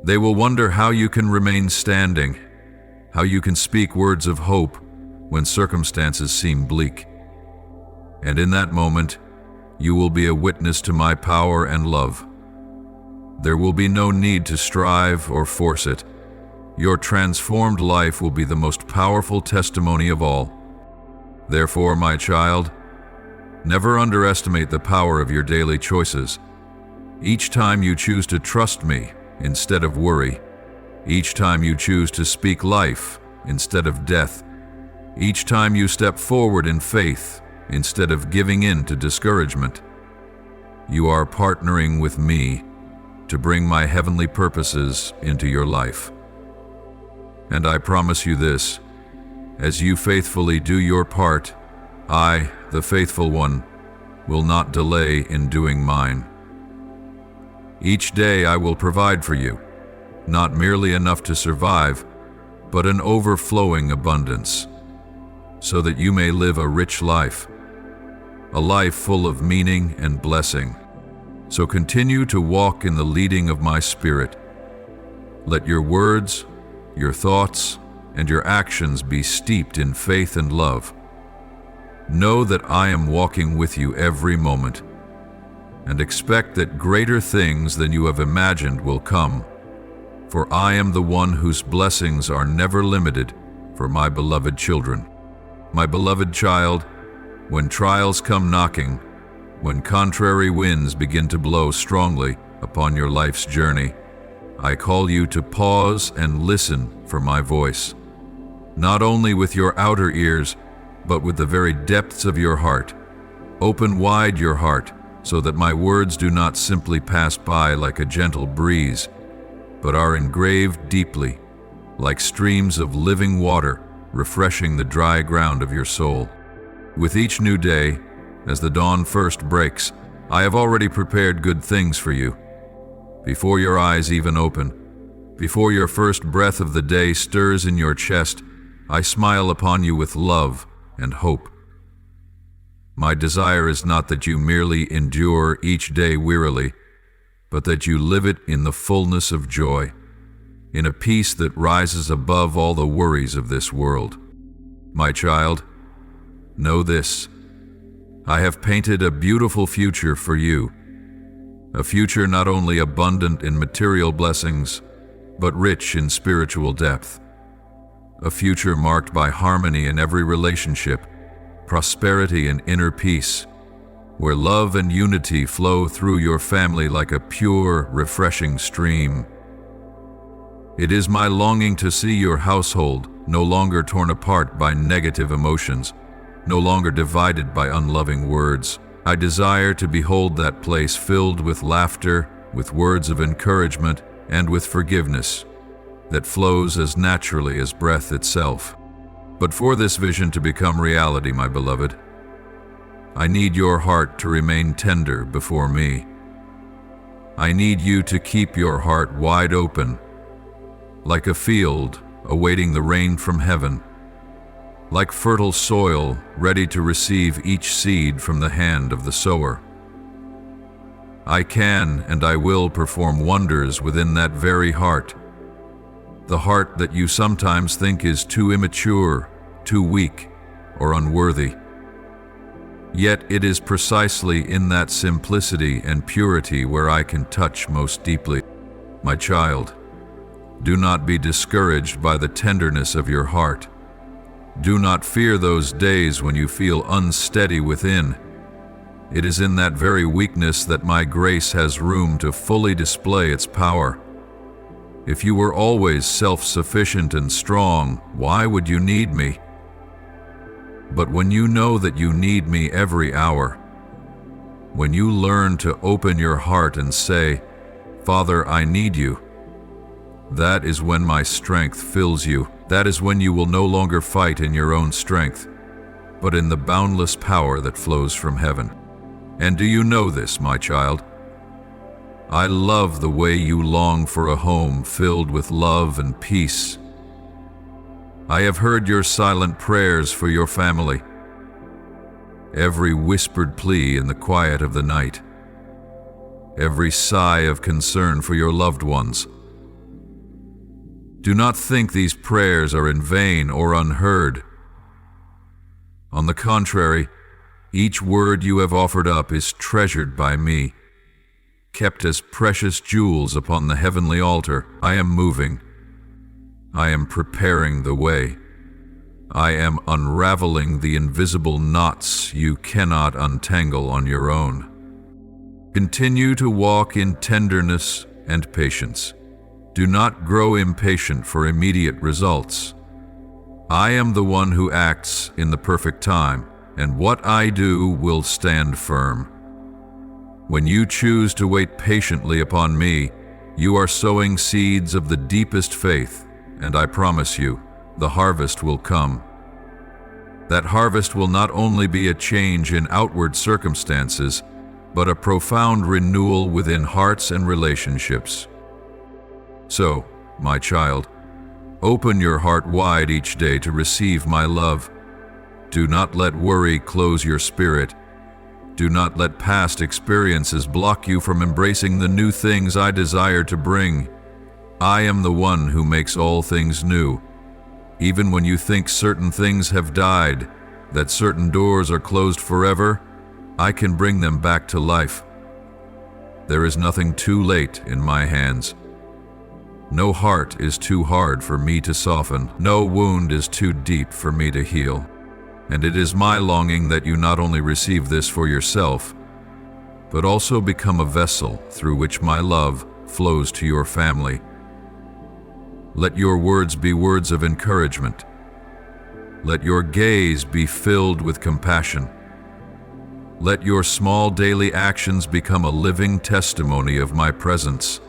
They will wonder how you can remain standing, how you can speak words of hope when circumstances seem bleak. And in that moment, you will be a witness to my power and love. There will be no need to strive or force it. Your transformed life will be the most powerful testimony of all. Therefore, my child, never underestimate the power of your daily choices. Each time you choose to trust me instead of worry, each time you choose to speak life instead of death, each time you step forward in faith instead of giving in to discouragement, you are partnering with me to bring my heavenly purposes into your life. And I promise you this: as you faithfully do your part, I, the faithful one, will not delay in doing mine. Each day I will provide for you, not merely enough to survive, but an overflowing abundance, so that you may live a rich life, a life full of meaning and blessing. So continue to walk in the leading of my Spirit. Let your words, your thoughts, and your actions be steeped in faith and love. Know that I am walking with you every moment, and expect that greater things than you have imagined will come, for I am the one whose blessings are never limited for my beloved children. My beloved child, when trials come knocking, when contrary winds begin to blow strongly upon your life's journey, I call you to pause and listen for my voice, not only with your outer ears, but with the very depths of your heart. Open wide your heart so that my words do not simply pass by like a gentle breeze, but are engraved deeply, like streams of living water, refreshing the dry ground of your soul. With each new day, as the dawn first breaks, I have already prepared good things for you. Before your eyes even open, before your first breath of the day stirs in your chest, I smile upon you with love and hope. My desire is not that you merely endure each day wearily, but that you live it in the fullness of joy, in a peace that rises above all the worries of this world. My child, know this: I have painted a beautiful future for you, a future not only abundant in material blessings, but rich in spiritual depth, a future marked by harmony in every relationship, prosperity and inner peace, where love and unity flow through your family like a pure, refreshing stream. It is my longing to see your household no longer torn apart by negative emotions, no longer divided by unloving words. I desire to behold that place filled with laughter, with words of encouragement, and with forgiveness that flows as naturally as breath itself. But for this vision to become reality, my beloved, I need your heart to remain tender before me. I need you to keep your heart wide open, like a field awaiting the rain from heaven, like fertile soil ready to receive each seed from the hand of the sower. I can and I will perform wonders within that very heart, the heart that you sometimes think is too immature, too weak, or unworthy. Yet it is precisely in that simplicity and purity where I can touch most deeply. My child, do not be discouraged by the tenderness of your heart. Do not fear those days when you feel unsteady within. It is in that very weakness that my grace has room to fully display its power. If you were always self-sufficient and strong, why would you need me? But when you know that you need me every hour, when you learn to open your heart and say, "Father, I need you," that is when my strength fills you. That is when you will no longer fight in your own strength, but in the boundless power that flows from heaven. And do you know this, my child? I love the way you long for a home filled with love and peace. I have heard your silent prayers for your family, every whispered plea in the quiet of the night, every sigh of concern for your loved ones. Do not think these prayers are in vain or unheard. On the contrary, each word you have offered up is treasured by me, kept as precious jewels upon the heavenly altar. I am moving. I am preparing the way. I am unraveling the invisible knots you cannot untangle on your own. Continue to walk in tenderness and patience. Do not grow impatient for immediate results. I am the one who acts in the perfect time, and what I do will stand firm. When you choose to wait patiently upon me, you are sowing seeds of the deepest faith, and I promise you, the harvest will come. That harvest will not only be a change in outward circumstances, but a profound renewal within hearts and relationships. So, my child, open your heart wide each day to receive my love. Do not let worry close your spirit. Do not let past experiences block you from embracing the new things I desire to bring. I am the one who makes all things new. Even when you think certain things have died, that certain doors are closed forever, I can bring them back to life. There is nothing too late in my hands. No heart is too hard for me to soften. No wound is too deep for me to heal. And it is my longing that you not only receive this for yourself, but also become a vessel through which my love flows to your family. Let your words be words of encouragement. Let your gaze be filled with compassion. Let your small daily actions become a living testimony of my presence.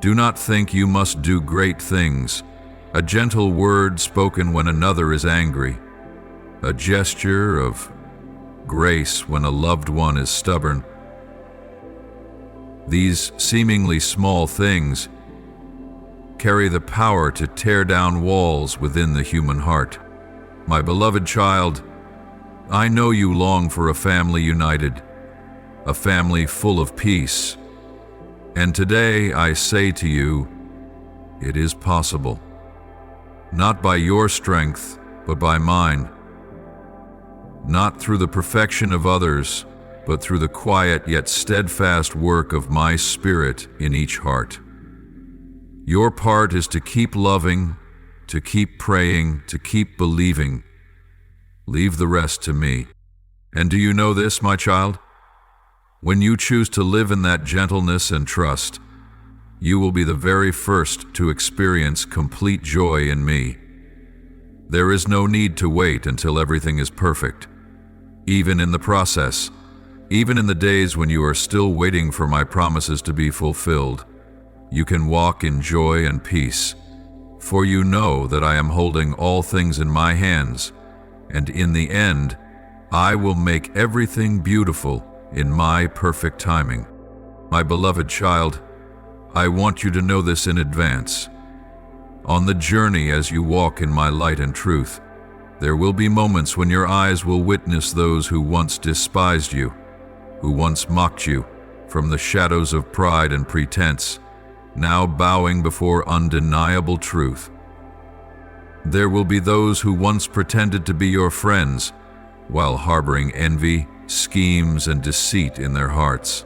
Do not think you must do great things. A gentle word spoken when another is angry, a gesture of grace when a loved one is stubborn. These seemingly small things carry the power to tear down walls within the human heart. My beloved child, I know you long for a family united, a family full of peace. And today I say to you, it is possible. Not by your strength, but by mine. Not through the perfection of others, but through the quiet yet steadfast work of my Spirit in each heart. Your part is to keep loving, to keep praying, to keep believing. Leave the rest to me. And do you know this, my child? When you choose to live in that gentleness and trust, you will be the very first to experience complete joy in me. There is no need to wait until everything is perfect. Even in the process, even in the days when you are still waiting for my promises to be fulfilled, you can walk in joy and peace, for you know that I am holding all things in my hands, and in the end, I will make everything beautiful in my perfect timing. My beloved child, I want you to know this in advance. On the journey as you walk in my light and truth, there will be moments when your eyes will witness those who once despised you, who once mocked you from the shadows of pride and pretense, now bowing before undeniable truth. There will be those who once pretended to be your friends while harboring envy, schemes, and deceit in their hearts.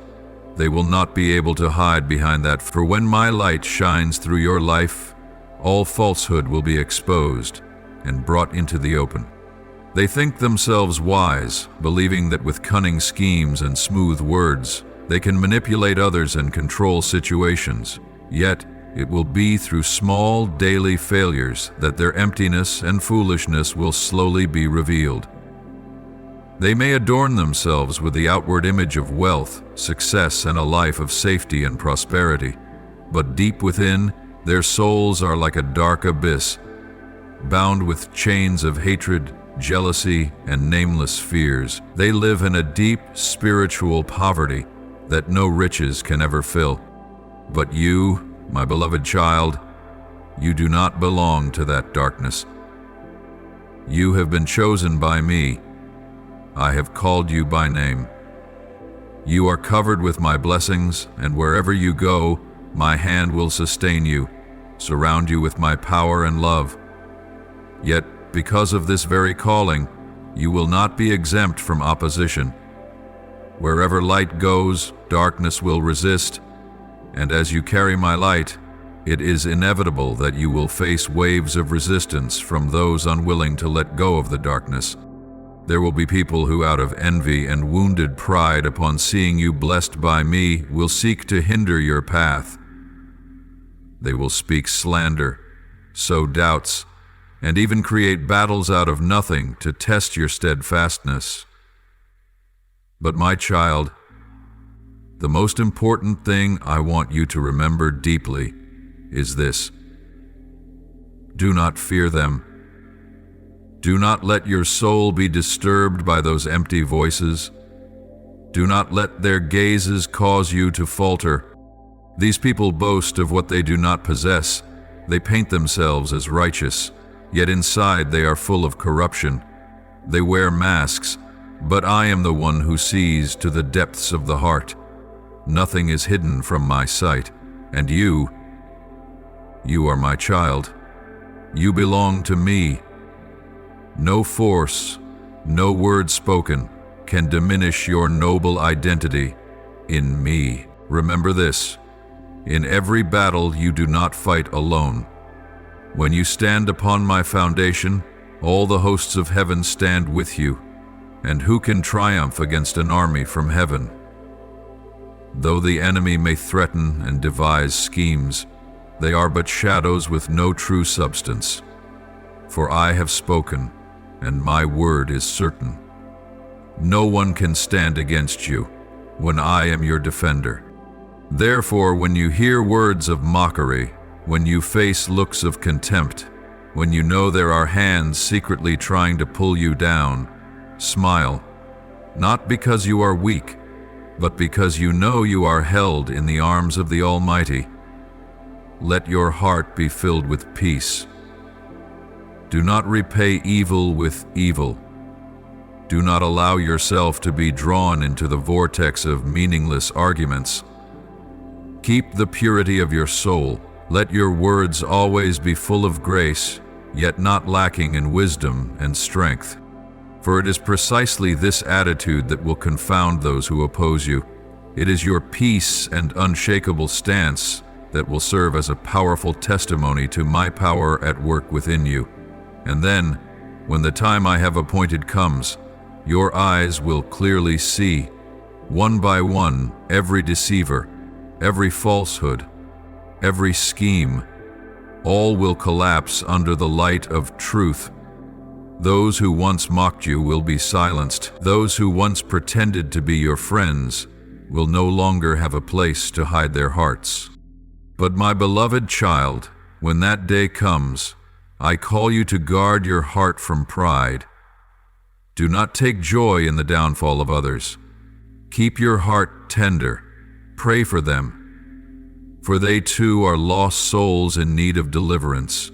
They will not be able to hide behind that, for when my light shines through your life, all falsehood will be exposed and brought into the open. They think themselves wise, believing that with cunning schemes and smooth words, they can manipulate others and control situations. Yet, it will be through small daily failures that their emptiness and foolishness will slowly be revealed. They may adorn themselves with the outward image of wealth, success, and a life of safety and prosperity, but deep within, their souls are like a dark abyss, bound with chains of hatred, jealousy, and nameless fears. They live in a deep spiritual poverty that no riches can ever fill. But you, my beloved child, you do not belong to that darkness. You have been chosen by me. I have called you by name. You are covered with my blessings, and wherever you go, my hand will sustain you, surround you with my power and love. Yet, because of this very calling, you will not be exempt from opposition. Wherever light goes, darkness will resist, and as you carry my light, it is inevitable that you will face waves of resistance from those unwilling to let go of the darkness. There will be people who, out of envy and wounded pride upon seeing you blessed by me, will seek to hinder your path. They will speak slander, sow doubts, and even create battles out of nothing to test your steadfastness. But my child, the most important thing I want you to remember deeply is this: do not fear them. Do not let your soul be disturbed by those empty voices. Do not let their gazes cause you to falter. These people boast of what they do not possess. They paint themselves as righteous, yet inside they are full of corruption. They wear masks, but I am the one who sees to the depths of the heart. Nothing is hidden from my sight, and you are my child. You belong to me. No force, no word spoken can diminish your noble identity in me. Remember this: in every battle you do not fight alone. When you stand upon my foundation, all the hosts of heaven stand with you, and who can triumph against an army from heaven? Though the enemy may threaten and devise schemes, they are but shadows with no true substance. For I have spoken, and my word is certain. No one can stand against you when I am your defender. Therefore, when you hear words of mockery, when you face looks of contempt, when you know there are hands secretly trying to pull you down, smile, not because you are weak, but because you know you are held in the arms of the Almighty. Let your heart be filled with peace. Do not repay evil with evil. Do not allow yourself to be drawn into the vortex of meaningless arguments. Keep the purity of your soul. Let your words always be full of grace, yet not lacking in wisdom and strength. For it is precisely this attitude that will confound those who oppose you. It is your peace and unshakable stance that will serve as a powerful testimony to my power at work within you. And then, when the time I have appointed comes, your eyes will clearly see, one by one, every deceiver, every falsehood, every scheme. All will collapse under the light of truth. Those who once mocked you will be silenced. Those who once pretended to be your friends will no longer have a place to hide their hearts. But my beloved child, when that day comes, I call you to guard your heart from pride. Do not take joy in the downfall of others. Keep your heart tender. Pray for them, for they too are lost souls in need of deliverance.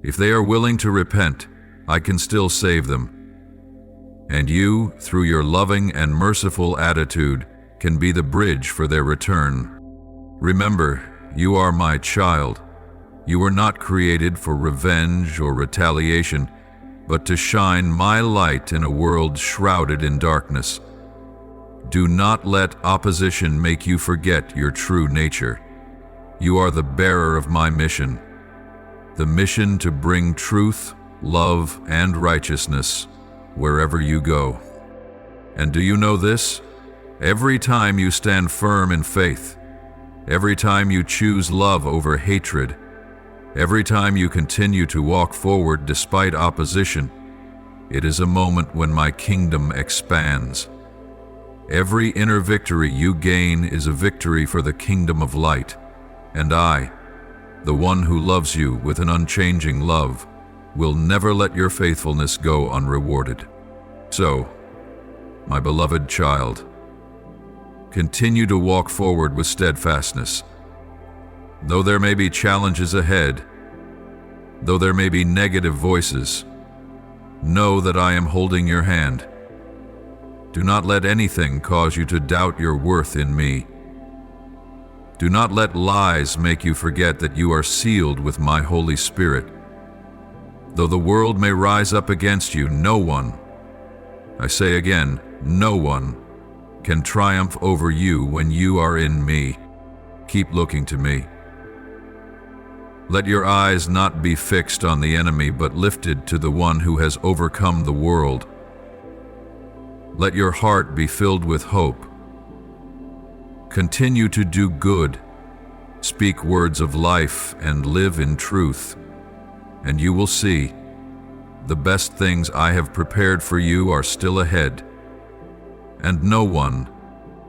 If they are willing to repent, I can still save them. And you, through your loving and merciful attitude, can be the bridge for their return. Remember, you are my child. You were not created for revenge or retaliation, but to shine my light in a world shrouded in darkness. Do not let opposition make you forget your true nature. You are the bearer of my mission, the mission to bring truth, love, and righteousness wherever you go. And do you know this? Every time you stand firm in faith, every time you choose love over hatred, every time you continue to walk forward despite opposition, it is a moment when my kingdom expands. Every inner victory you gain is a victory for the kingdom of light, and I, the one who loves you with an unchanging love, will never let your faithfulness go unrewarded. So, my beloved child, continue to walk forward with steadfastness. Though there may be challenges ahead, though there may be negative voices, know that I am holding your hand. Do not let anything cause you to doubt your worth in me. Do not let lies make you forget that you are sealed with my Holy Spirit. Though the world may rise up against you, no one, I say again, no one, can triumph over you when you are in me. Keep looking to me. Let your eyes not be fixed on the enemy, but lifted to the one who has overcome the world. Let your heart be filled with hope. Continue to do good, speak words of life, and live in truth, and you will see the best things I have prepared for you are still ahead, and no one,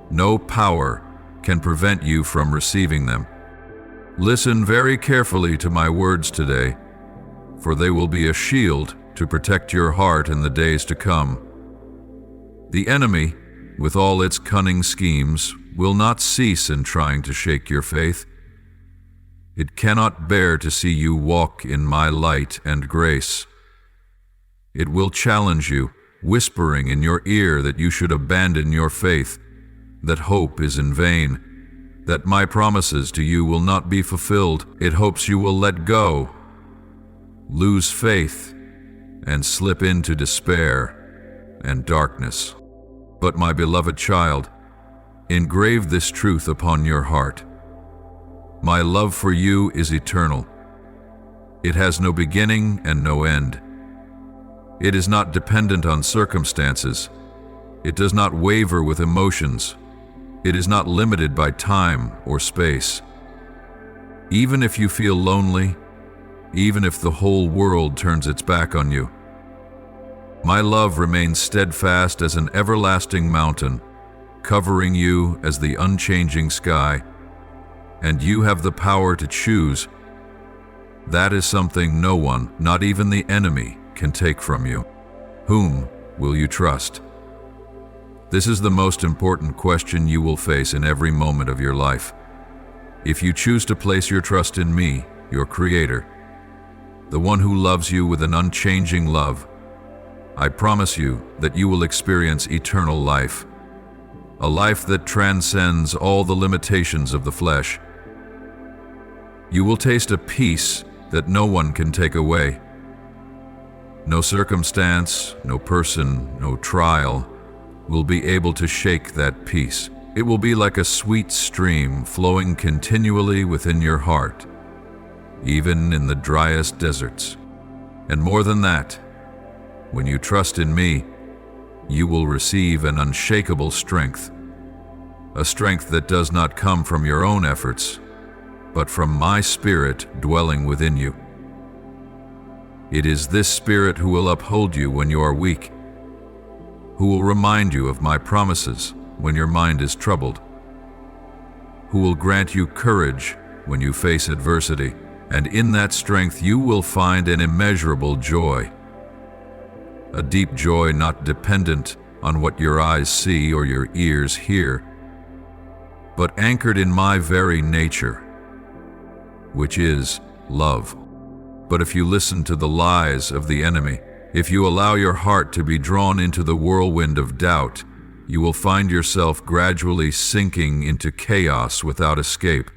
no power can prevent you from receiving them. Listen very carefully to my words today, for they will be a shield to protect your heart in the days to come. The enemy, with all its cunning schemes, will not cease in trying to shake your faith. It cannot bear to see you walk in my light and grace. It will challenge you, whispering in your ear that you should abandon your faith, that hope is in vain, that my promises to you will not be fulfilled. It hopes you will let go, lose faith, and slip into despair and darkness. But my beloved child, engrave this truth upon your heart. My love for you is eternal. It has no beginning and no end. It is not dependent on circumstances. It does not waver with emotions. It is not limited by time or space. Even if you feel lonely, even if the whole world turns its back on you, My love remains steadfast as an everlasting mountain, covering you as the unchanging sky, and you have the power to choose. That is something no one, not even the enemy, can take from you. Whom will you trust? This is the most important question you will face in every moment of your life. If you choose to place your trust in me, your Creator, the one who loves you with an unchanging love, I promise you that you will experience eternal life, a life that transcends all the limitations of the flesh. You will taste a peace that no one can take away. No circumstance, no person, no trial will be able to shake that peace. It will be like a sweet stream flowing continually within your heart, even in the driest deserts. And more than that, when you trust in me, you will receive an unshakable strength, a strength that does not come from your own efforts, but from my Spirit dwelling within you. It is this Spirit who will uphold you when you are weak, who will remind you of my promises when your mind is troubled, who will grant you courage when you face adversity, and in that strength you will find an immeasurable joy, a deep joy not dependent on what your eyes see or your ears hear, but anchored in my very nature, which is love. But if you listen to the lies of the enemy, if you allow your heart to be drawn into the whirlwind of doubt, you will find yourself gradually sinking into chaos without escape.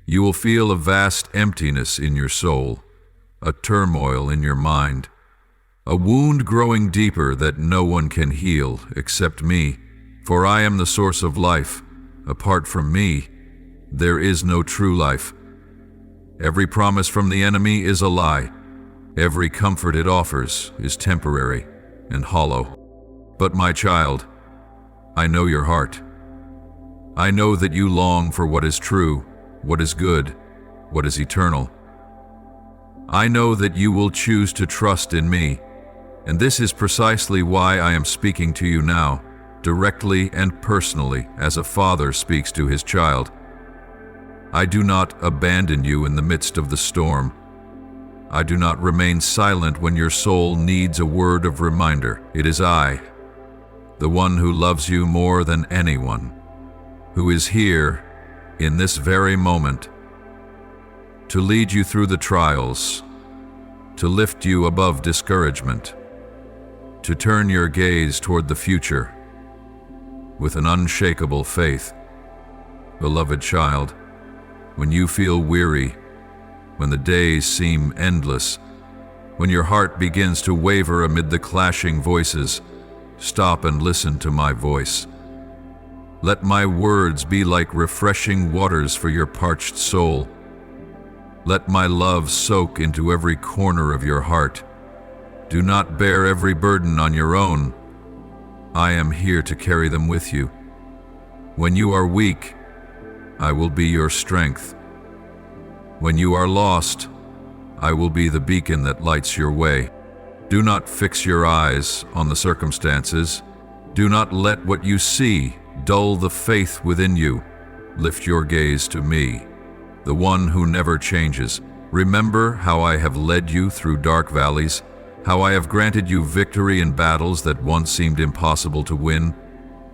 You will feel a vast emptiness in your soul, a turmoil in your mind, a wound growing deeper that no one can heal except me, for I am the source of life. Apart from me, there is no true life. Every promise from the enemy is a lie. Every comfort it offers is temporary and hollow. But my child, I know your heart. I know that you long for what is true, what is good, what is eternal. I know that you will choose to trust in me, and this is precisely why I am speaking to you now, directly and personally, as a father speaks to his child. I do not abandon you in the midst of the storm. I do not remain silent when your soul needs a word of reminder. It is I, the one who loves you more than anyone, who is here in this very moment to lead you through the trials, to lift you above discouragement, to turn your gaze toward the future with an unshakable faith. Beloved child, when you feel weary, when the days seem endless, when your heart begins to waver amid the clashing voices, stop and listen to my voice. Let my words be like refreshing waters for your parched soul. Let my love soak into every corner of your heart. Do not bear every burden on your own. I am here to carry them with you. When you are weak, I will be your strength. When you are lost, I will be the beacon that lights your way. Do not fix your eyes on the circumstances. Do not let what you see dull the faith within you. Lift your gaze to me, the one who never changes. Remember how I have led you through dark valleys, how I have granted you victory in battles that once seemed impossible to win,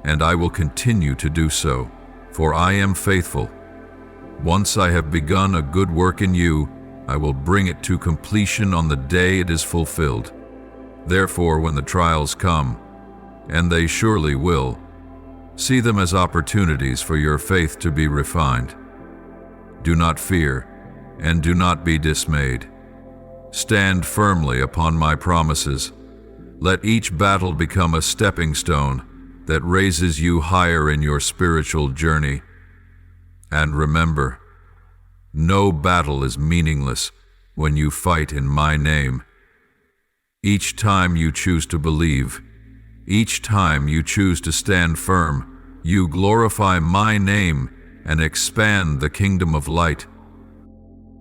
and I will continue to do so, for I am faithful. Once I have begun a good work in you, I will bring it to completion on the day it is fulfilled. Therefore, when the trials come, and they surely will, see them as opportunities for your faith to be refined. Do not fear, and do not be dismayed. Stand firmly upon my promises. Let each battle become a stepping stone that raises you higher in your spiritual journey. And remember, no battle is meaningless when you fight in my name. Each time you choose to believe, each time you choose to stand firm, you glorify my name and expand the kingdom of light.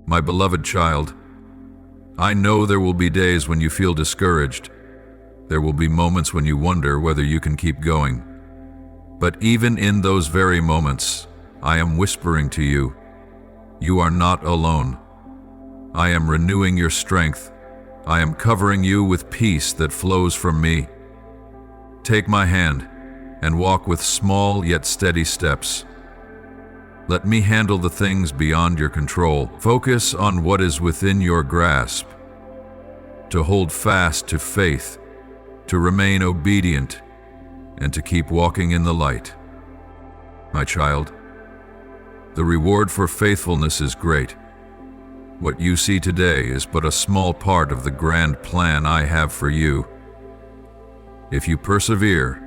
My beloved child, I know there will be days when you feel discouraged, There will be moments when you wonder whether you can keep going. But even in those very moments, I am whispering to you, you are not alone. I am renewing your strength. I am covering you with peace that flows from me. Take my hand and walk with small yet steady steps. Let me handle the things beyond your control. Focus on what is within your grasp. To hold fast to faith, to remain obedient, and to keep walking in the light. My child, the reward for faithfulness is great. What you see today is but a small part of the grand plan I have for you. If you persevere,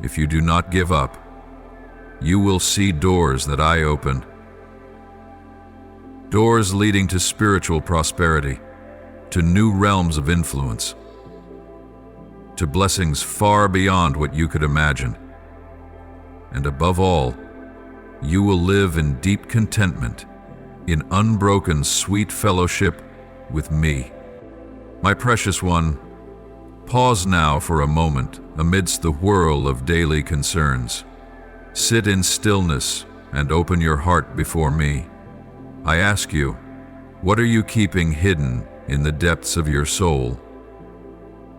if you do not give up, you will see doors that I open. Doors leading to spiritual prosperity, to new realms of influence, to blessings far beyond what you could imagine. And above all, you will live in deep contentment, in unbroken sweet fellowship with me. My precious one, pause now for a moment amidst the whirl of daily concerns. Sit in stillness and open your heart before me. I ask you, what are you keeping hidden in the depths of your soul?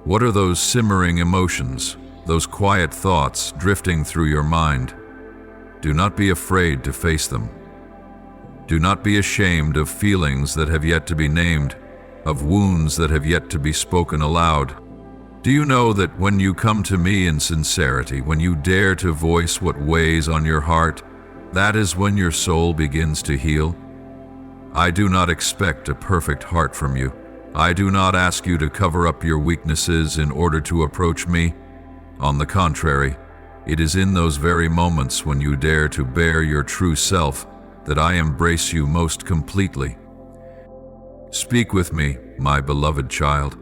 What are those simmering emotions, those quiet thoughts drifting through your mind? Do not be afraid to face them. Do not be ashamed of feelings that have yet to be named, of wounds that have yet to be spoken aloud. Do you know that when you come to me in sincerity, when you dare to voice what weighs on your heart, that is when your soul begins to heal? I do not expect a perfect heart from you. I do not ask you to cover up your weaknesses in order to approach me. On the contrary, it is in those very moments when you dare to bear your true self that I embrace you most completely. Speak with me, my beloved child.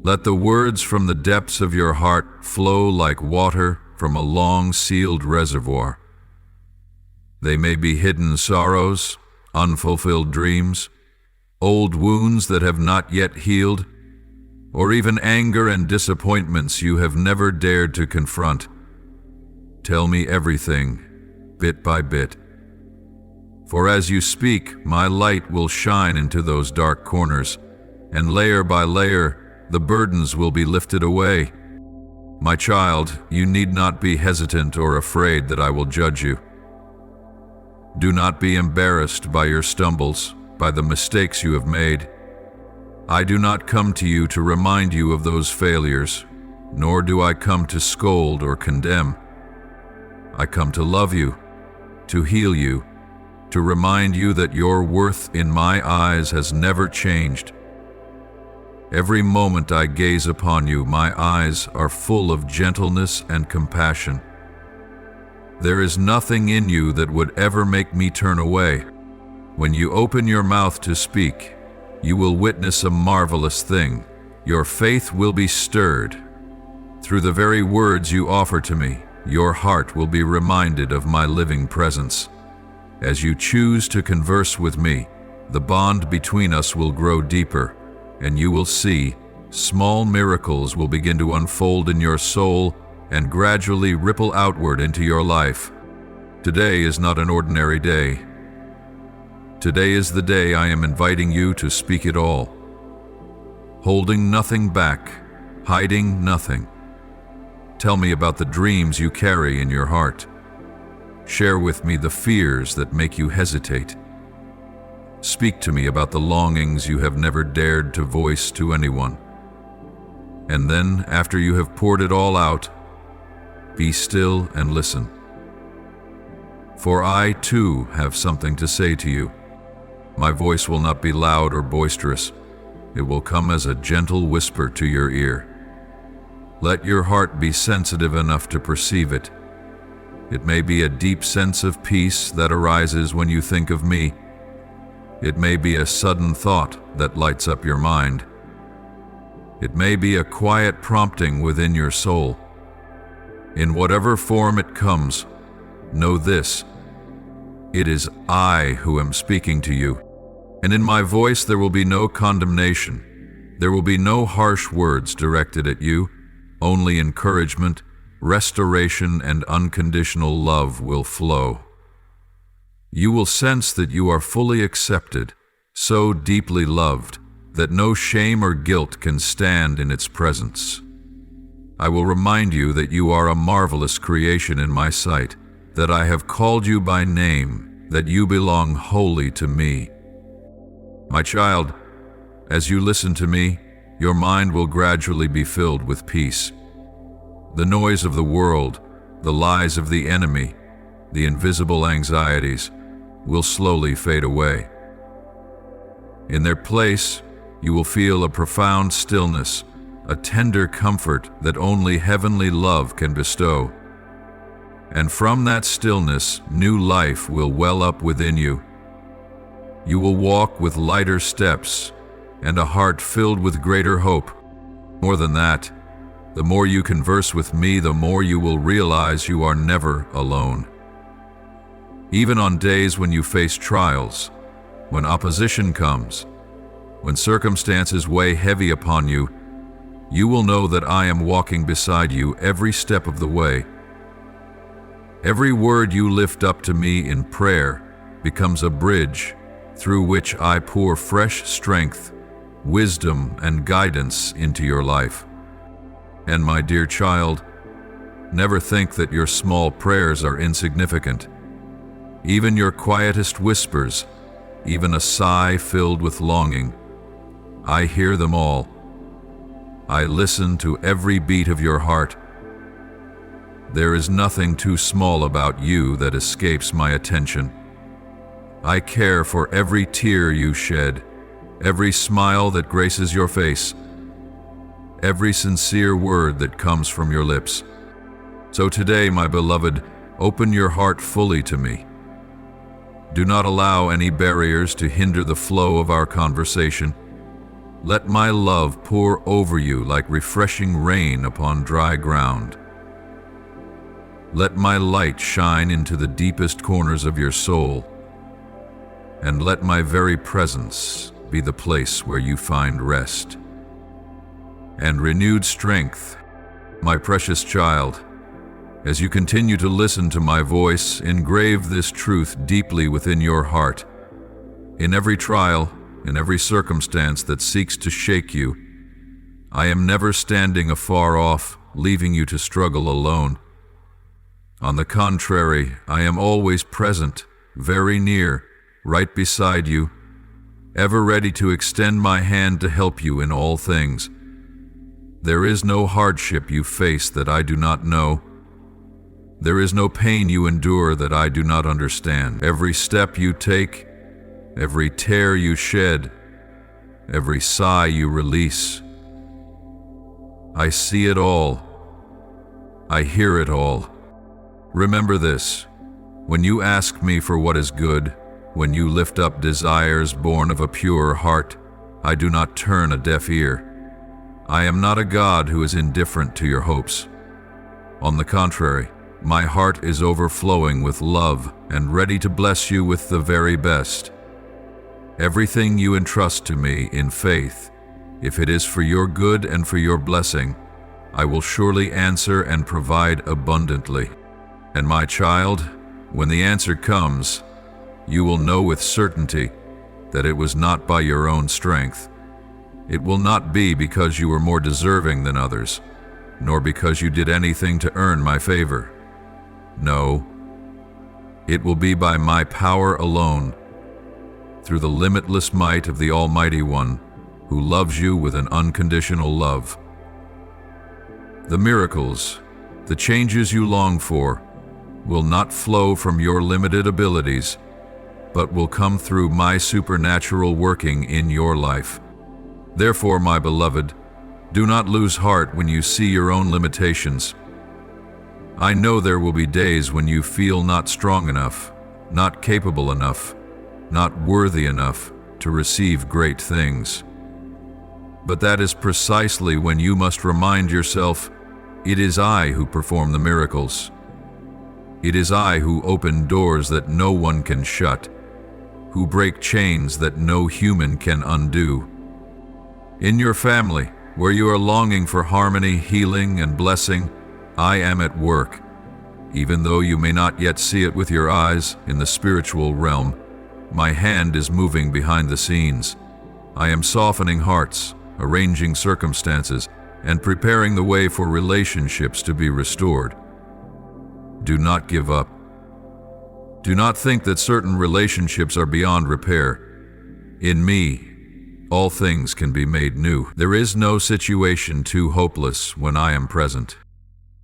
Let the words from the depths of your heart flow like water from a long-sealed reservoir. They may be hidden sorrows, unfulfilled dreams, old wounds that have not yet healed, or even anger and disappointments you have never dared to confront. Tell me everything, bit by bit. For as you speak, my light will shine into those dark corners, and layer by layer, the burdens will be lifted away. My child, you need not be hesitant or afraid that I will judge you. Do not be embarrassed by your stumbles, by the mistakes you have made. I do not come to you to remind you of those failures, nor do I come to scold or condemn. I come to love you, to heal you, to remind you that your worth in my eyes has never changed. Every moment I gaze upon you, my eyes are full of gentleness and compassion. There is nothing in you that would ever make me turn away. When you open your mouth to speak, you will witness a marvelous thing. Your faith will be stirred. Through the very words you offer to me, your heart will be reminded of my living presence. As you choose to converse with me, the bond between us will grow deeper, and you will see small miracles will begin to unfold in your soul and gradually ripple outward into your life. Today is not an ordinary day. Today is the day I am inviting you to speak it all. Holding nothing back, hiding nothing. Tell me about the dreams you carry in your heart. Share with me the fears that make you hesitate. Speak to me about the longings you have never dared to voice to anyone. And then, after you have poured it all out, be still and listen. For I, too, have something to say to you. My voice will not be loud or boisterous. It will come as a gentle whisper to your ear. Let your heart be sensitive enough to perceive it. It may be a deep sense of peace that arises when you think of me. It may be a sudden thought that lights up your mind. It may be a quiet prompting within your soul. In whatever form it comes, know this: it is I who am speaking to you, and in my voice there will be no condemnation. There will be no harsh words directed at you, only encouragement, restoration, and unconditional love will flow. You will sense that you are fully accepted, so deeply loved that no shame or guilt can stand in its presence. I will remind you that you are a marvelous creation in my sight, that I have called you by name, that you belong wholly to me. My child, as you listen to me, your mind will gradually be filled with peace. The noise of the world, the lies of the enemy, the invisible anxieties will slowly fade away. In their place, you will feel a profound stillness, a tender comfort that only heavenly love can bestow. And from that stillness, new life will well up within you. You will walk with lighter steps and a heart filled with greater hope. More than that, the more you converse with me, the more you will realize you are never alone. Even on days when you face trials, when opposition comes, when circumstances weigh heavy upon you, you will know that I am walking beside you every step of the way. Every word you lift up to me in prayer becomes a bridge through which I pour fresh strength, wisdom, and guidance into your life. And my dear child, never think that your small prayers are insignificant. Even your quietest whispers, even a sigh filled with longing, I hear them all. I listen to every beat of your heart. There is nothing too small about you that escapes my attention. I care for every tear you shed, every smile that graces your face, every sincere word that comes from your lips. So today, my beloved, open your heart fully to me. Do not allow any barriers to hinder the flow of our conversation. Let my love pour over you like refreshing rain upon dry ground. Let my light shine into the deepest corners of your soul, and let my very presence be the place where you find rest and renewed strength. My precious child, as you continue to listen to my voice, engrave this truth deeply within your heart. In every trial, in every circumstance that seeks to shake you, I am never standing afar off, leaving you to struggle alone. On the contrary, I am always present, very near, right beside you, ever ready to extend my hand to help you in all things. There is no hardship you face that I do not know. There is no pain you endure that I do not understand. Every step you take, every tear you shed, every sigh you release, I see it all. I hear it all. Remember this: when you ask me for what is good, when you lift up desires born of a pure heart, I do not turn a deaf ear. I am not a God who is indifferent to your hopes. On the contrary, my heart is overflowing with love and ready to bless you with the very best. Everything you entrust to me in faith, if it is for your good and for your blessing, I will surely answer and provide abundantly. And my child, when the answer comes, you will know with certainty that it was not by your own strength. It will not be because you were more deserving than others, nor because you did anything to earn my favor. No, it will be by my power alone, through the limitless might of the Almighty One, who loves you with an unconditional love. The miracles, the changes you long for, will not flow from your limited abilities, but will come through my supernatural working in your life. Therefore, my beloved, do not lose heart when you see your own limitations. I know there will be days when you feel not strong enough, not capable enough, not worthy enough to receive great things. But that is precisely when you must remind yourself, it is I who perform the miracles. It is I who open doors that no one can shut, who break chains that no human can undo. In your family, where you are longing for harmony, healing, and blessing, I am at work. Even though you may not yet see it with your eyes in the spiritual realm, my hand is moving behind the scenes. I am softening hearts, arranging circumstances, and preparing the way for relationships to be restored. Do not give up. Do not think that certain relationships are beyond repair. In me, all things can be made new. There is no situation too hopeless when I am present.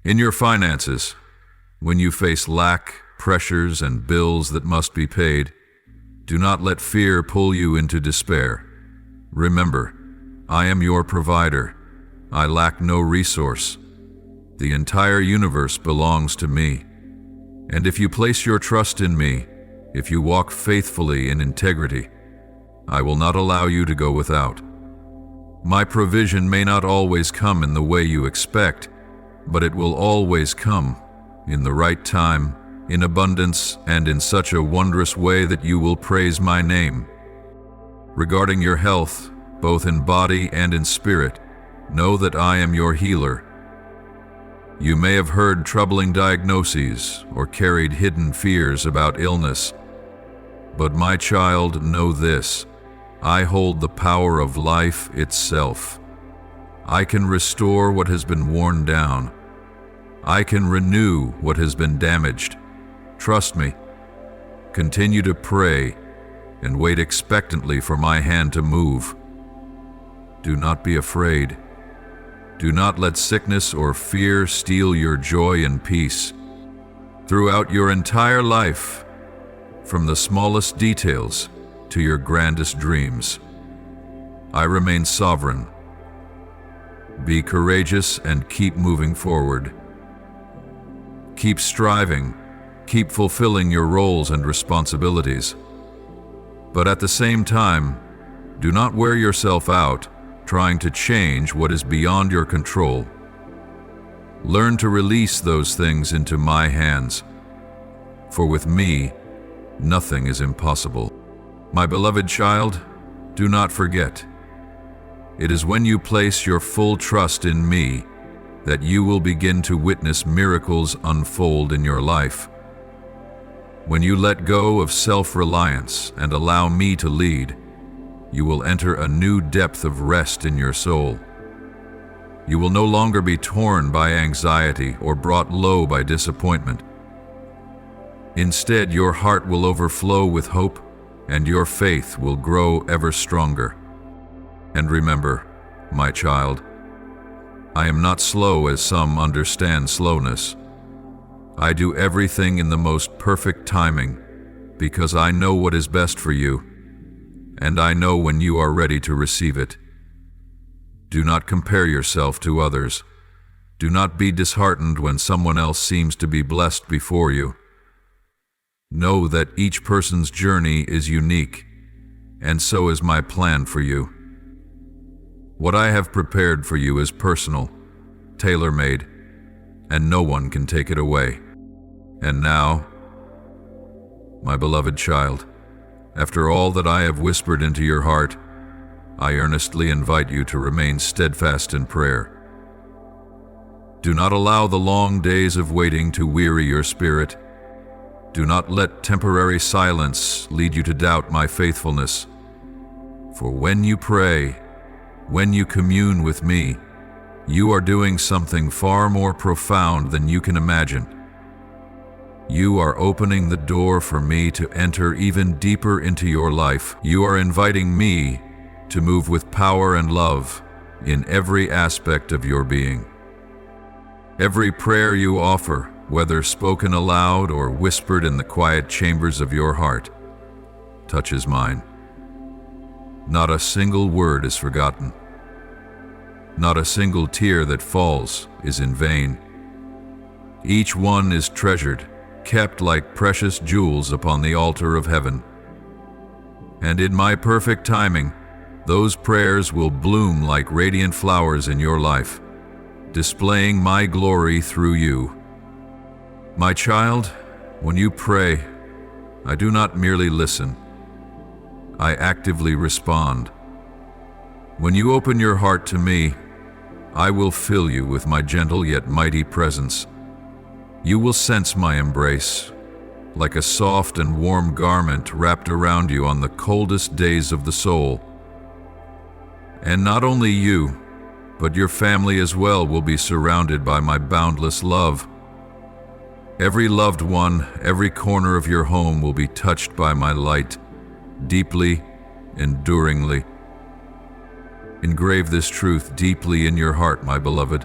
In your finances, when you face lack, pressures, and bills that must be paid, do not let fear pull you into despair. Remember, I am your provider. I lack no resource. The entire universe belongs to me. And if you place your trust in me, if you walk faithfully in integrity, I will not allow you to go without. My provision may not always come in the way you expect, but it will always come in the right time, in abundance, and in such a wondrous way that you will praise my name. Regarding your health, both in body and in spirit, know that I am your healer. You may have heard troubling diagnoses or carried hidden fears about illness. But my child, know this: I hold the power of life itself. I can restore what has been worn down. I can renew what has been damaged. Trust me. Continue to pray and wait expectantly for my hand to move. Do not be afraid. Do not let sickness or fear steal your joy and peace. Throughout your entire life, from the smallest details to your grandest dreams, I remain sovereign. Be courageous and keep moving forward. Keep striving, keep fulfilling your roles and responsibilities. But at the same time, do not wear yourself out trying to change what is beyond your control. Learn to release those things into my hands, for with me, nothing is impossible. My beloved child, do not forget. It is when you place your full trust in me that you will begin to witness miracles unfold in your life. When you let go of self-reliance and allow me to lead, you will enter a new depth of rest in your soul. You will no longer be torn by anxiety or brought low by disappointment. Instead, your heart will overflow with hope, and your faith will grow ever stronger. And remember, my child, I am not slow as some understand slowness. I do everything in the most perfect timing, because I know what is best for you, and I know when you are ready to receive it. Do not compare yourself to others. Do not be disheartened when someone else seems to be blessed before you. Know that each person's journey is unique, and so is my plan for you. What I have prepared for you is personal, tailor-made, and no one can take it away. And now, my beloved child, after all that I have whispered into your heart, I earnestly invite you to remain steadfast in prayer. Do not allow the long days of waiting to weary your spirit. Do not let temporary silence lead you to doubt my faithfulness. For when you pray, when you commune with me, you are doing something far more profound than you can imagine. You are opening the door for me to enter even deeper into your life. You are inviting me to move with power and love in every aspect of your being. Every prayer you offer, whether spoken aloud or whispered in the quiet chambers of your heart, touches mine. Not a single word is forgotten. Not a single tear that falls is in vain. Each one is treasured, kept like precious jewels upon the altar of heaven. And in my perfect timing, those prayers will bloom like radiant flowers in your life, displaying my glory through you. My child, when you pray, I do not merely listen. I actively respond. When you open your heart to me, I will fill you with my gentle yet mighty presence. You will sense my embrace, like a soft and warm garment wrapped around you on the coldest days of the soul. And not only you, but your family as well will be surrounded by my boundless love. Every loved one, every corner of your home will be touched by my light, deeply, enduringly. Engrave this truth deeply in your heart, my beloved.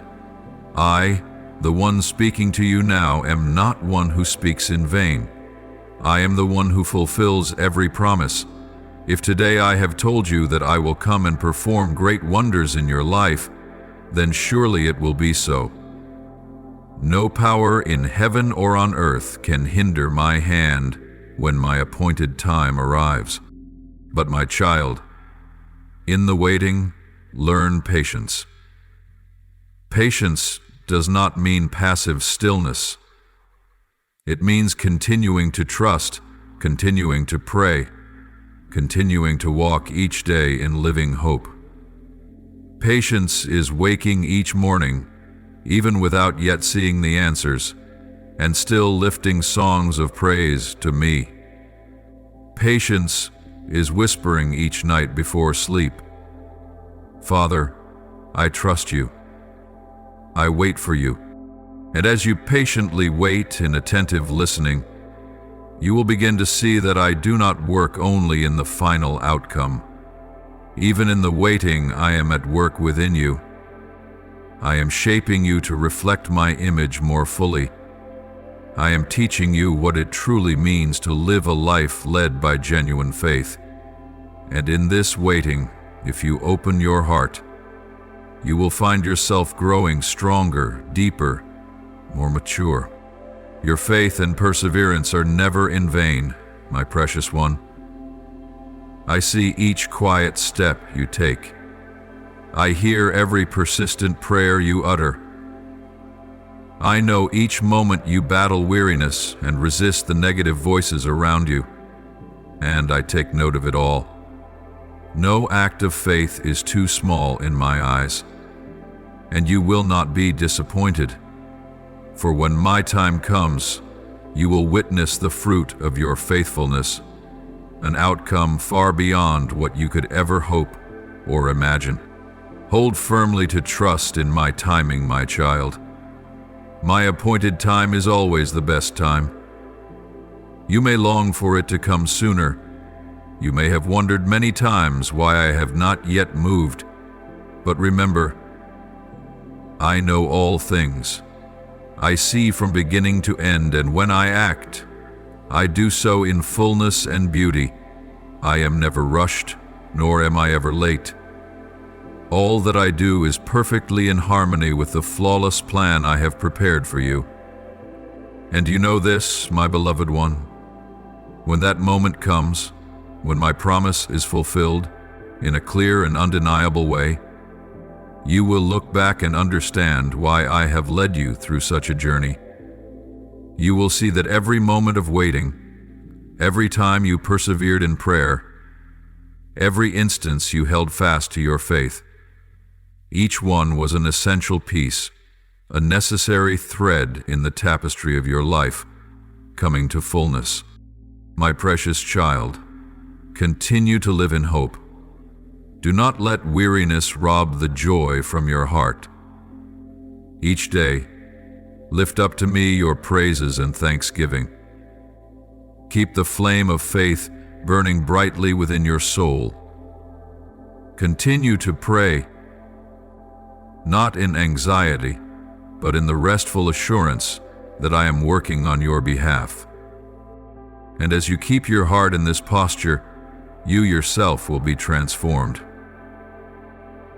I, the one speaking to you now, am not one who speaks in vain. I am the one who fulfills every promise. If today I have told you that I will come and perform great wonders in your life, then surely it will be so. No power in heaven or on earth can hinder my hand when my appointed time arrives. But my child, in the waiting, learn patience. Patience does not mean passive stillness. It means continuing to trust, continuing to pray, continuing to walk each day in living hope. Patience is waking each morning, even without yet seeing the answers, and still lifting songs of praise to me. Patience is whispering each night before sleep, Father, I trust you. I wait for you. And as you patiently wait in attentive listening, you will begin to see that I do not work only in the final outcome. Even in the waiting, I am at work within you. I am shaping you to reflect my image more fully. I am teaching you what it truly means to live a life led by genuine faith. And in this waiting, if you open your heart, you will find yourself growing stronger, deeper, more mature. Your faith and perseverance are never in vain, my precious one. I see each quiet step you take. I hear every persistent prayer you utter. I know each moment you battle weariness and resist the negative voices around you, and I take note of it all. No act of faith is too small in my eyes, and you will not be disappointed. For when my time comes, you will witness the fruit of your faithfulness, an outcome far beyond what you could ever hope or imagine. Hold firmly to trust in my timing, my child. My appointed time is always the best time. You may long for it to come sooner. You may have wondered many times why I have not yet moved. But remember, I know all things. I see from beginning to end, and when I act, I do so in fullness and beauty. I am never rushed, nor am I ever late. All that I do is perfectly in harmony with the flawless plan I have prepared for you. And you know this, my beloved one, when that moment comes, when my promise is fulfilled in a clear and undeniable way, you will look back and understand why I have led you through such a journey. You will see that every moment of waiting, every time you persevered in prayer, every instance you held fast to your faith, each one was an essential piece, a necessary thread in the tapestry of your life, coming to fullness. My precious child, continue to live in hope. Do not let weariness rob the joy from your heart. Each day, lift up to me your praises and thanksgiving. Keep the flame of faith burning brightly within your soul. Continue to pray, not in anxiety, but in the restful assurance that I am working on your behalf. And as you keep your heart in this posture, you yourself will be transformed.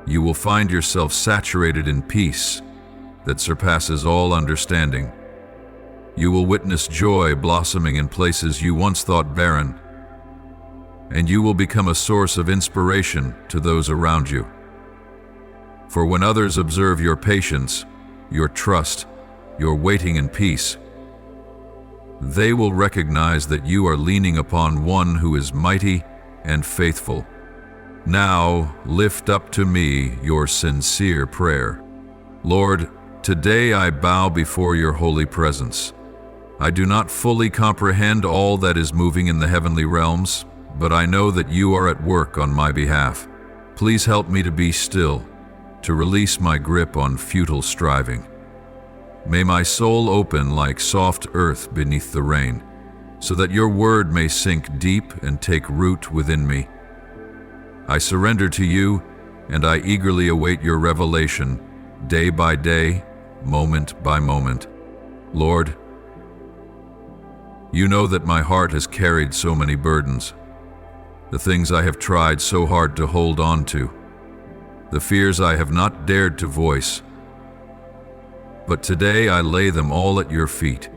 You will find yourself saturated in peace that surpasses all understanding. You will witness joy blossoming in places you once thought barren, and you will become a source of inspiration to those around you. For when others observe your patience, your trust, your waiting in peace, they will recognize that you are leaning upon one who is mighty and faithful, Now lift up to me your sincere prayer. Lord, today I bow before your holy presence. I do not fully comprehend all that is moving in the heavenly realms, but I know that you are at work on my behalf. Please help me to be still, to release my grip on futile striving. May my soul open like soft earth beneath the rain, so that your word may sink deep and take root within me. I surrender to you, and I eagerly await your revelation, day by day, moment by moment. Lord, you know that my heart has carried so many burdens, the things I have tried so hard to hold on to, the fears I have not dared to voice. But today I lay them all at your feet.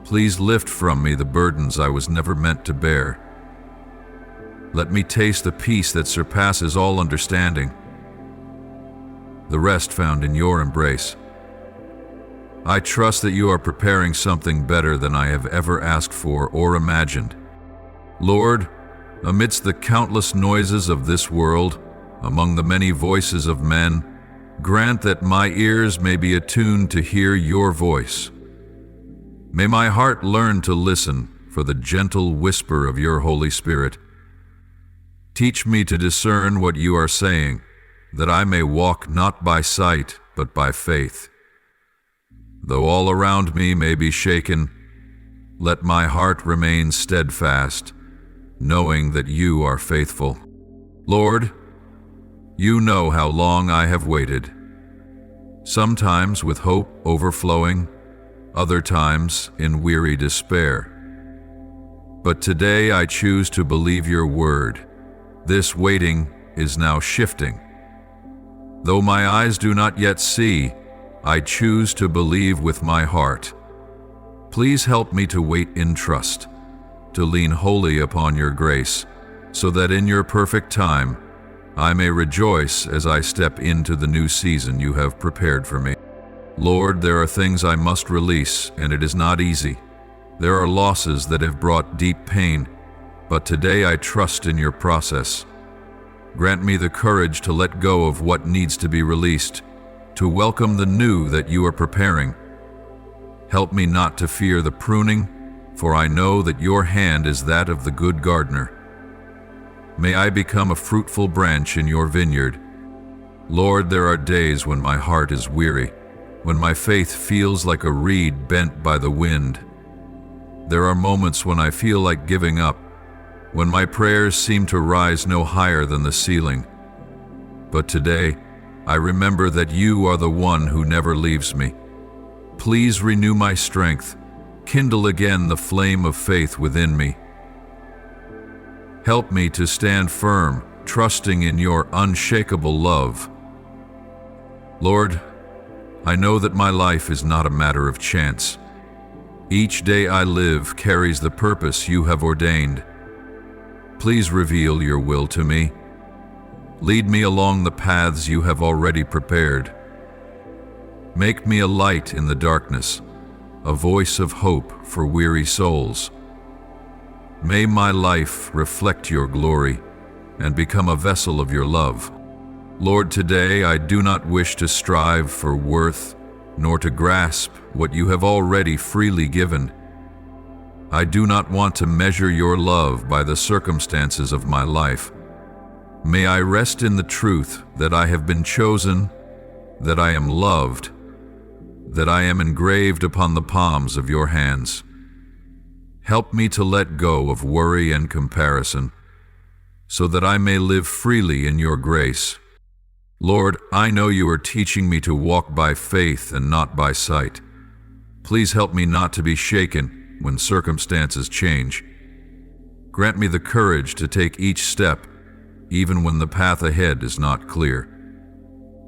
Please lift from me the burdens I was never meant to bear. Let me taste the peace that surpasses all understanding, the rest found in your embrace. I trust that you are preparing something better than I have ever asked for or imagined. Lord, amidst the countless noises of this world, among the many voices of men, grant that my ears may be attuned to hear your voice. May my heart learn to listen for the gentle whisper of your Holy Spirit. Teach me to discern what you are saying, that I may walk not by sight, but by faith. Though all around me may be shaken, let my heart remain steadfast, knowing that you are faithful. Lord, you know how long I have waited, sometimes with hope overflowing, other times in weary despair. But today I choose to believe your word. This waiting is now shifting. Though my eyes do not yet see, I choose to believe with my heart. Please help me to wait in trust, to lean wholly upon your grace, so that in your perfect time I may rejoice as I step into the new season you have prepared for me. Lord, there are things I must release, and it is not easy. There are losses that have brought deep pain, but today I trust in your process. Grant me the courage to let go of what needs to be released, to welcome the new that you are preparing. Help me not to fear the pruning, for I know that your hand is that of the good gardener. May I become a fruitful branch in your vineyard. Lord, there are days when my heart is weary, when my faith feels like a reed bent by the wind. There are moments when I feel like giving up, when my prayers seem to rise no higher than the ceiling. But today, I remember that you are the one who never leaves me. Please renew my strength, kindle again the flame of faith within me. Help me to stand firm, trusting in your unshakable love. Lord, I know that my life is not a matter of chance. Each day I live carries the purpose you have ordained. Please reveal your will to me. Lead me along the paths you have already prepared. Make me a light in the darkness, a voice of hope for weary souls. May my life reflect your glory and become a vessel of your love. Lord, today I do not wish to strive for worth, nor to grasp what you have already freely given. I do not want to measure your love by the circumstances of my life. May I rest in the truth that I have been chosen, that I am loved, that I am engraved upon the palms of your hands. Help me to let go of worry and comparison, so that I may live freely in your grace. Lord, I know you are teaching me to walk by faith and not by sight. Please help me not to be shaken when circumstances change. Grant me the courage to take each step, even when the path ahead is not clear.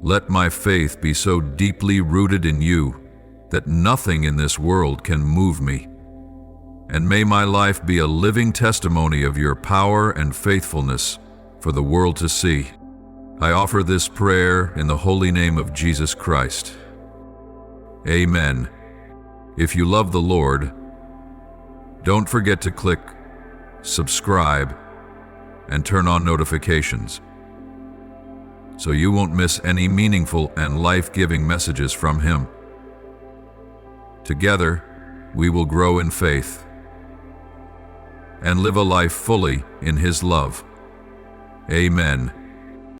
Let my faith be so deeply rooted in you that nothing in this world can move me. And may my life be a living testimony of your power and faithfulness for the world to see. I offer this prayer in the holy name of Jesus Christ. Amen. If you love the Lord, don't forget to click subscribe and turn on notifications so you won't miss any meaningful and life-giving messages from Him. Together, we will grow in faith and live a life fully in His love. Amen.